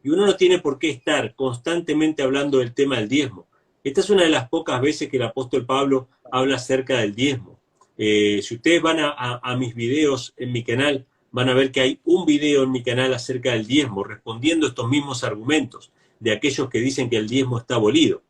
Y uno no tiene por qué estar constantemente hablando del tema del diezmo. Esta es una de las pocas veces que el apóstol Pablo habla acerca del diezmo. Si ustedes van a mis videos en mi canal, van a ver que hay un video en mi canal acerca del diezmo, respondiendo estos mismos argumentos de aquellos que dicen que el diezmo está abolido.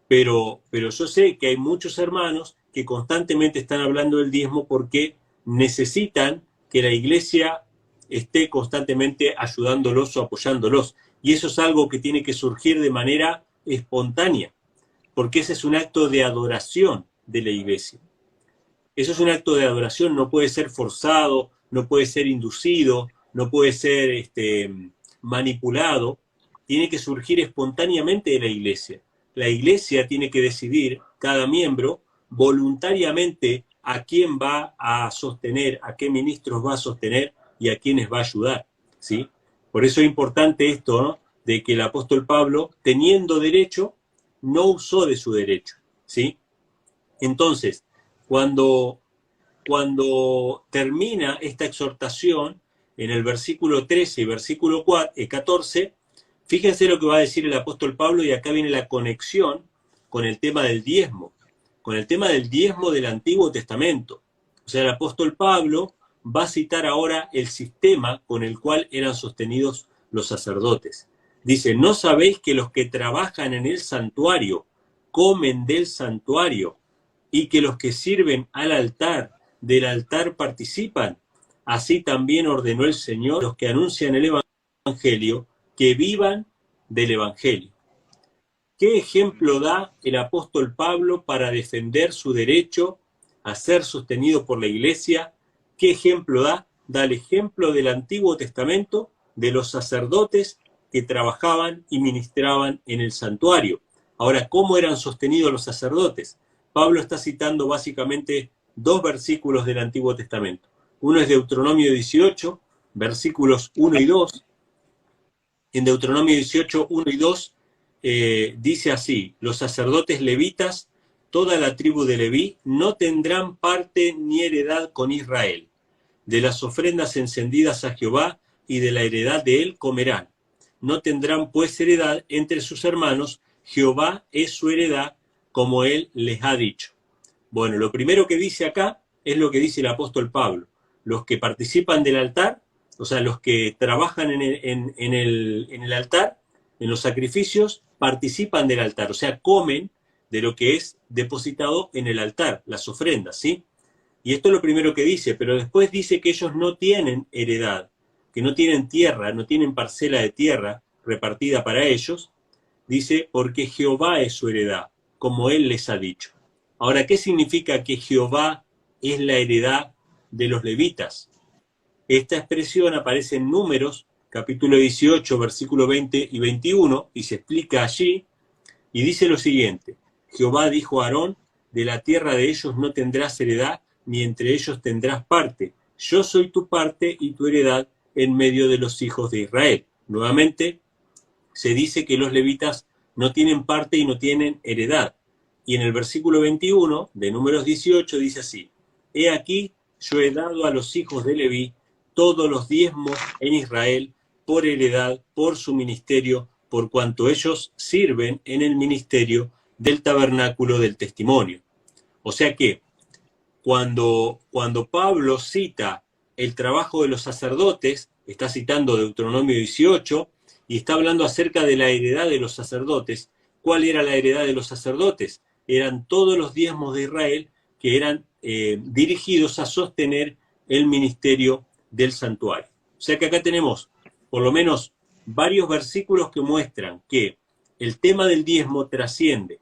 Pero yo sé que hay muchos hermanos que constantemente están hablando del diezmo porque necesitan que la iglesia esté constantemente ayudándolos o apoyándolos. Y eso es algo que tiene que surgir de manera espontánea, porque ese es un acto de adoración de la iglesia. Eso es un acto de adoración, no puede ser forzado, no puede ser inducido, no puede ser manipulado, tiene que surgir espontáneamente de la iglesia. La iglesia tiene que decidir, cada miembro, voluntariamente a quién va a sostener, a qué ministros va a sostener y a quiénes va a ayudar, ¿sí? Por eso es importante esto, ¿no? De que el apóstol Pablo, teniendo derecho, no usó de su derecho, ¿sí? Entonces, cuando cuando termina esta exhortación, en el versículo 13 y versículo 14, fíjense lo que va a decir el apóstol Pablo, y acá viene la conexión con el tema del diezmo, con el tema del diezmo del Antiguo Testamento. O sea, el apóstol Pablo va a citar ahora el sistema con el cual eran sostenidos los sacerdotes. Dice, ¿no sabéis que los que trabajan en el santuario comen del santuario y que los que sirven al altar del altar participan? Así también ordenó el Señor los que anuncian el Evangelio que vivan del Evangelio. ¿Qué ejemplo da el apóstol Pablo para defender su derecho a ser sostenido por la Iglesia? ¿Qué ejemplo da? Da el ejemplo del Antiguo Testamento, de los sacerdotes que trabajaban y ministraban en el santuario. Ahora, ¿cómo eran sostenidos los sacerdotes? Pablo está citando básicamente dos versículos del Antiguo Testamento. Uno es Deuteronomio 18, versículos 1 y 2. En Deuteronomio 18, 1 y 2 dice así: los sacerdotes levitas, toda la tribu de Leví, no tendrán parte ni heredad con Israel. De las ofrendas encendidas a Jehová y de la heredad de él comerán. No tendrán pues heredad entre sus hermanos, Jehová es su heredad, como él les ha dicho. Bueno, lo primero que dice acá es lo que dice el apóstol Pablo. Los que participan del altar, o sea, los que trabajan en el altar, en los sacrificios, participan del altar, o sea, comen de lo que es depositado en el altar, las ofrendas, ¿sí? Y esto es lo primero que dice, pero después dice que ellos no tienen heredad, que no tienen tierra, no tienen parcela de tierra repartida para ellos. Dice, porque Jehová es su heredad, como él les ha dicho. Ahora, ¿qué significa que Jehová es la heredad de los levitas? Esta expresión aparece en Números, capítulo 18, versículo 20 y 21, y se explica allí, y dice lo siguiente: Jehová dijo a Aarón, de la tierra de ellos no tendrás heredad, ni entre ellos tendrás parte. Yo soy tu parte y tu heredad en medio de los hijos de Israel. Nuevamente, se dice que los levitas no tienen parte y no tienen heredad. Y en el versículo 21 de Números 18 dice así: he aquí, yo he dado a los hijos de Leví todos los diezmos en Israel por heredad, por su ministerio, por cuanto ellos sirven en el ministerio del tabernáculo del testimonio. O sea que cuando Pablo cita el trabajo de los sacerdotes, está citando Deuteronomio 18 y está hablando acerca de la heredad de los sacerdotes. ¿Cuál era la heredad de los sacerdotes? Eran todos los diezmos de Israel que eran dirigidos a sostener el ministerio del santuario. O sea que acá tenemos por lo menos varios versículos que muestran que el tema del diezmo trasciende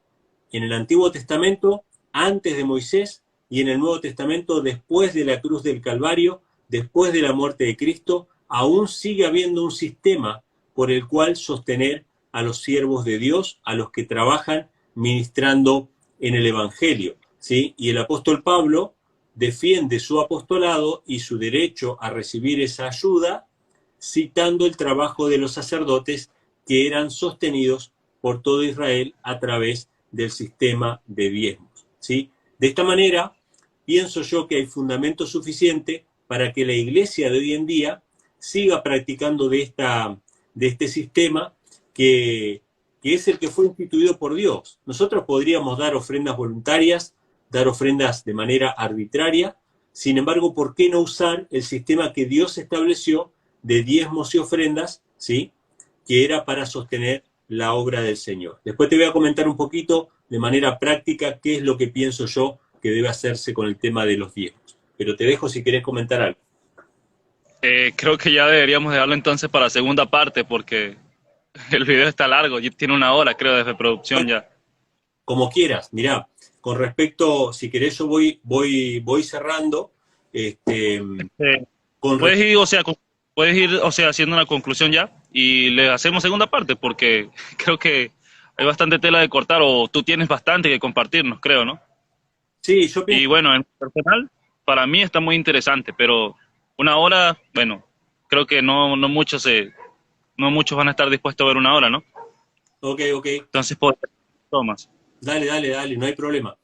en el Antiguo Testamento antes de Moisés y en el Nuevo Testamento después de la cruz del Calvario, después de la muerte de Cristo. Aún sigue habiendo un sistema por el cual sostener a los siervos de Dios, a los que trabajan ministrando en el Evangelio, ¿sí? Y el apóstol Pablo defiende su apostolado y su derecho a recibir esa ayuda, citando el trabajo de los sacerdotes que eran sostenidos por todo Israel a través del sistema de diezmos, ¿sí? De esta manera, pienso yo que hay fundamento suficiente para que la iglesia de hoy en día siga practicando de este sistema que es el que fue instituido por Dios. Nosotros podríamos dar ofrendas voluntarias, dar ofrendas de manera arbitraria. Sin embargo, ¿por qué no usar el sistema que Dios estableció de diezmos y ofrendas, ¿sí?, que era para sostener la obra del Señor? Después te voy a comentar un poquito de manera práctica qué es lo que pienso yo que debe hacerse con el tema de los diezmos. Pero te dejo si querés comentar algo. Creo que ya deberíamos dejarlo entonces para la segunda parte, porque el video está largo, ya tiene 1 hora, creo, de producción ya. Como quieras, mirá, con respecto, si querés yo voy cerrando. Puedes ir, o sea, haciendo una conclusión ya y le hacemos segunda parte, porque creo que hay bastante tela de cortar, o tú tienes bastante que compartirnos, creo, ¿no? Sí, yo pienso. Y bueno, en personal, para mí está muy interesante, pero 1 hora, bueno, creo que no muchos van a estar dispuestos a ver 1 hora, ¿no? Ok. Entonces, pues, Tomás. Dale, no hay problema.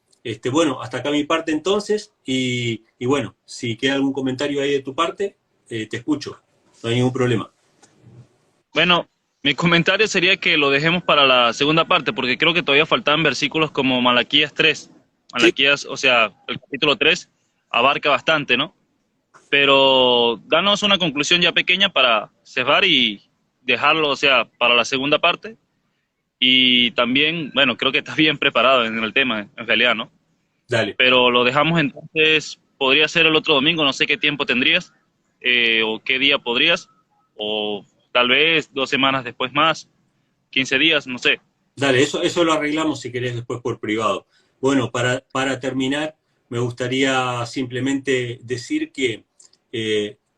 Bueno, hasta acá mi parte entonces, y bueno, si queda algún comentario ahí de tu parte, te escucho, no hay ningún problema. Bueno, mi comentario sería que lo dejemos para la segunda parte, porque creo que todavía faltaban versículos como Malaquías 3. Sí, Malaquías, o sea, el capítulo 3 abarca bastante, ¿no? Pero danos una conclusión ya pequeña para cerrar y dejarlo, o sea, para la segunda parte. Y también, bueno, creo que estás bien preparado en el tema, en realidad, ¿no? dale. Pero lo dejamos entonces, podría ser el otro domingo, no sé qué tiempo tendrías, o qué día podrías, o tal vez 2 semanas después más, 15 días, no sé. Dale, eso lo arreglamos si querés después por privado. Bueno, para terminar, me gustaría simplemente decir que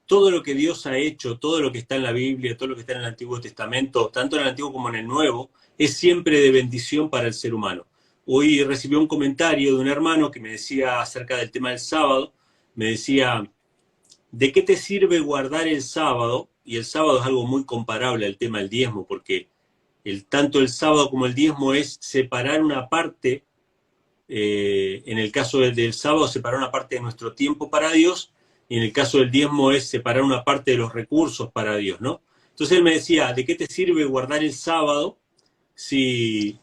todo lo que Dios ha hecho, todo lo que está en la Biblia, todo lo que está en el Antiguo Testamento, tanto en el Antiguo como en el Nuevo, es siempre de bendición para el ser humano. Hoy recibí un comentario de un hermano que me decía acerca del tema del sábado, me decía, ¿de qué te sirve guardar el sábado? Y el sábado es algo muy comparable al tema del diezmo, porque tanto el sábado como el diezmo es separar una parte, en el caso del sábado, separar una parte de nuestro tiempo para Dios, y en el caso del diezmo es separar una parte de los recursos para Dios, ¿no? Entonces él me decía, ¿de qué te sirve guardar el sábado si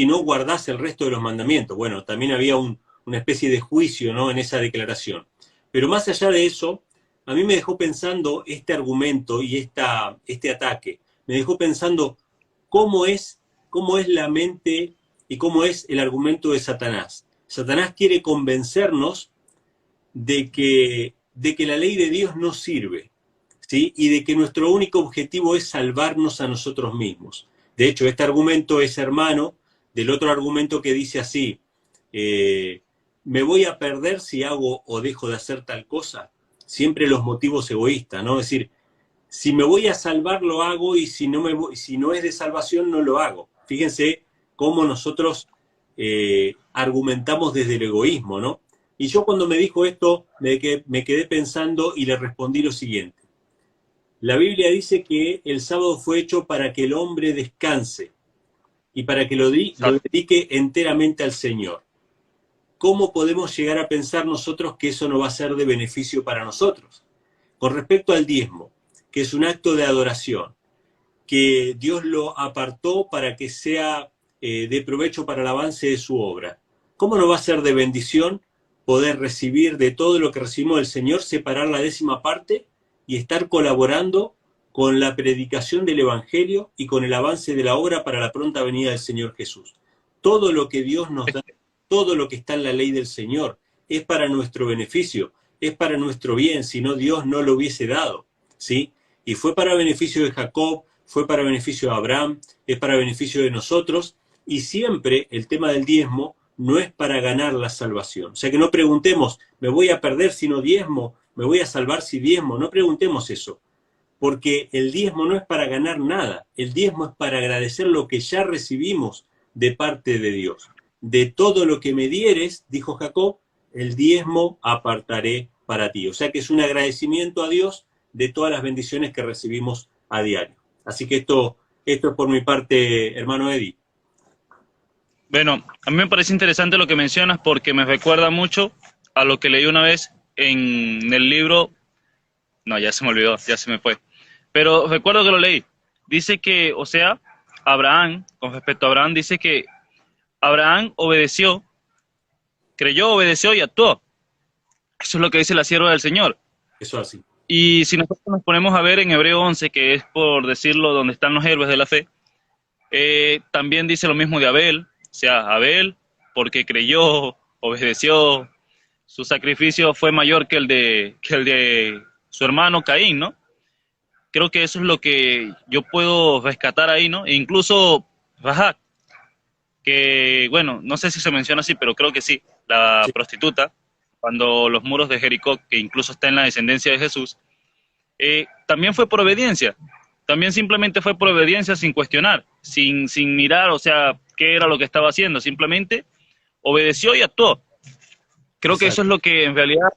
no guardás el resto de los mandamientos? Bueno, también había una especie de juicio, ¿no?, en esa declaración. Pero más allá de eso, a mí me dejó pensando este argumento y este ataque. Me dejó pensando cómo cómo es la mente y cómo es el argumento de Satanás. Satanás quiere convencernos de que la ley de Dios no sirve, ¿sí? Y de que nuestro único objetivo es salvarnos a nosotros mismos. De hecho, este argumento es hermano del otro argumento que dice así, eh, me voy a perder si hago o dejo de hacer tal cosa. Siempre los motivos egoístas, ¿no? Es decir, si me voy a salvar lo hago y si no es de salvación no lo hago. Fíjense cómo nosotros argumentamos desde el egoísmo, ¿no? Y yo cuando me dijo esto me quedé pensando y le respondí lo siguiente. La Biblia dice que el sábado fue hecho para que el hombre descanse y para que lo Exacto. dedique enteramente al Señor. ¿Cómo podemos llegar a pensar nosotros que eso no va a ser de beneficio para nosotros? Con respecto al diezmo, que es un acto de adoración, que Dios lo apartó para que sea de provecho para el avance de su obra. ¿Cómo no va a ser de bendición poder recibir de todo lo que recibimos del Señor, separar la 10ª parte y estar colaborando con la predicación del Evangelio y con el avance de la obra para la pronta venida del Señor Jesús? Todo lo que Dios nos da, todo lo que está en la ley del Señor, es para nuestro beneficio, es para nuestro bien, si no Dios no lo hubiese dado, ¿sí? Y fue para beneficio de Jacob, fue para beneficio de Abraham, es para beneficio de nosotros, y siempre el tema del diezmo no es para ganar la salvación. O sea que no preguntemos, ¿me voy a perder si no diezmo? ¿Me voy a salvar si diezmo? No preguntemos eso, porque el diezmo no es para ganar nada, el diezmo es para agradecer lo que ya recibimos de parte de Dios. De todo lo que me dieres, dijo Jacob, el diezmo apartaré para ti. O sea que es un agradecimiento a Dios de todas las bendiciones que recibimos a diario. Así que esto es por mi parte, hermano Eddie. Bueno, a mí me parece interesante lo que mencionas porque me recuerda mucho a lo que leí una vez en el libro, no, ya se me olvidó, ya se me fue, pero recuerdo que lo leí. Dice que, o sea, Abraham, con respecto a Abraham, dice que Abraham obedeció, creyó, obedeció y actuó. Eso es lo que dice la sierva del Señor. Eso así. Y si nosotros nos ponemos a ver en Hebreo 11, que es por decirlo donde están los héroes de la fe, también dice lo mismo de Abel, o sea, Abel, porque creyó, obedeció, su sacrificio fue mayor que el de su hermano Caín, ¿no? Creo que eso es lo que yo puedo rescatar ahí, ¿no? E incluso Rahab, que, bueno, no sé si se menciona así, pero creo que sí, la Sí, prostituta, cuando los muros de Jericó, que incluso está en la descendencia de Jesús, también fue por obediencia, también simplemente fue por obediencia sin cuestionar, sin mirar, o sea, qué era lo que estaba haciendo, simplemente obedeció y actuó. Creo que eso es exacto. lo que en realidad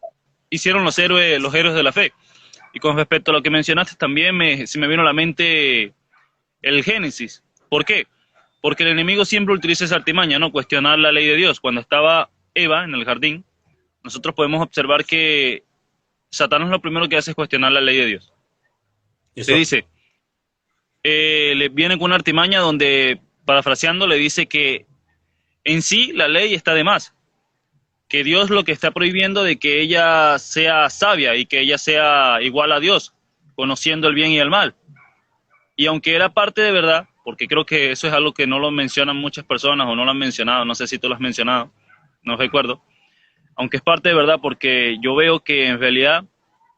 hicieron los héroes de la fe. Y con respecto a lo que mencionaste, también se me vino a la mente el Génesis. ¿Por qué? Porque el enemigo siempre utiliza esa artimaña, ¿no? Cuestionar la ley de Dios. Cuando estaba Eva en el jardín, nosotros podemos observar que Satanás lo primero que hace es cuestionar la ley de Dios. Eso, Le dice, le viene con una artimaña donde, parafraseando, le dice que en sí la ley está de más, que Dios lo que está prohibiendo de que ella sea sabia y que ella sea igual a Dios, conociendo el bien y el mal. Y aunque era parte de verdad, porque creo que eso es algo que no lo mencionan muchas personas o no lo han mencionado, no sé si tú lo has mencionado, no recuerdo, aunque es parte de verdad porque yo veo que en realidad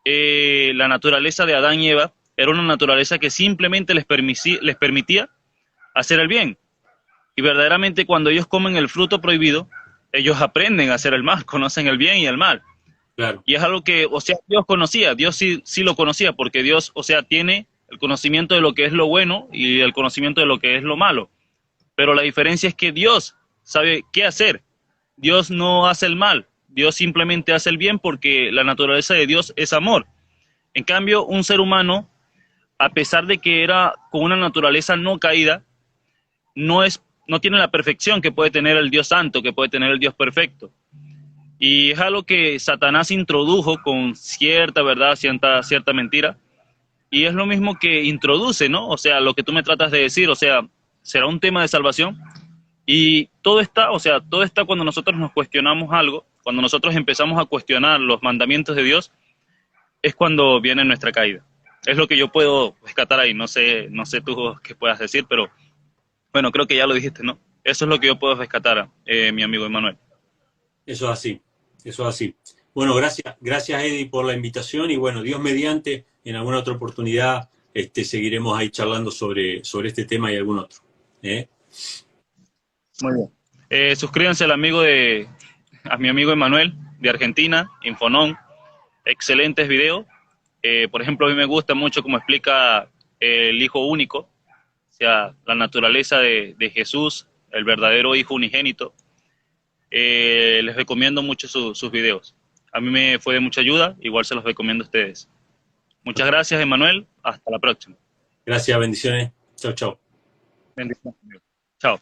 la naturaleza de Adán y Eva era una naturaleza que simplemente les permitía hacer el bien. Y verdaderamente cuando ellos comen el fruto prohibido, ellos aprenden a hacer el mal, conocen el bien y el mal. claro, Y es algo que, o sea, Dios conocía, Dios sí lo conocía, porque Dios, o sea, tiene el conocimiento de lo que es lo bueno y el conocimiento de lo que es lo malo. Pero la diferencia es que Dios sabe qué hacer. Dios no hace el mal, Dios simplemente hace el bien porque la naturaleza de Dios es amor. En cambio, un ser humano, a pesar de que era con una naturaleza no caída, no tiene la perfección que puede tener el Dios santo, que puede tener el Dios perfecto. Y es algo que Satanás introdujo con cierta verdad, cierta mentira, y es lo mismo que introduce, ¿no? O sea, lo que tú me tratas de decir, o sea, será un tema de salvación, y todo está, o sea, todo está cuando nosotros nos cuestionamos algo, cuando nosotros empezamos a cuestionar los mandamientos de Dios, es cuando viene nuestra caída. Es lo que yo puedo rescatar ahí, no sé tú qué puedas decir, pero bueno, creo que ya lo dijiste, ¿no? Eso es lo que yo puedo rescatar, mi amigo Emanuel. eso es así, eso es así. Bueno, gracias Eddie por la invitación y bueno, Dios mediante, en alguna otra oportunidad seguiremos ahí charlando sobre este tema y algún otro. ¿Eh? Muy bien. Suscríbanse a mi amigo Emanuel de Argentina, Infonon, excelentes videos. Por ejemplo, a mí me gusta mucho cómo explica el Hijo Único, o sea, la naturaleza de Jesús, el verdadero Hijo Unigénito. Les recomiendo mucho sus videos. A mí me fue de mucha ayuda, igual se los recomiendo a ustedes. Muchas gracias, Emanuel. Hasta la próxima. Gracias, bendiciones. Chao, chao. Bendiciones. Chao.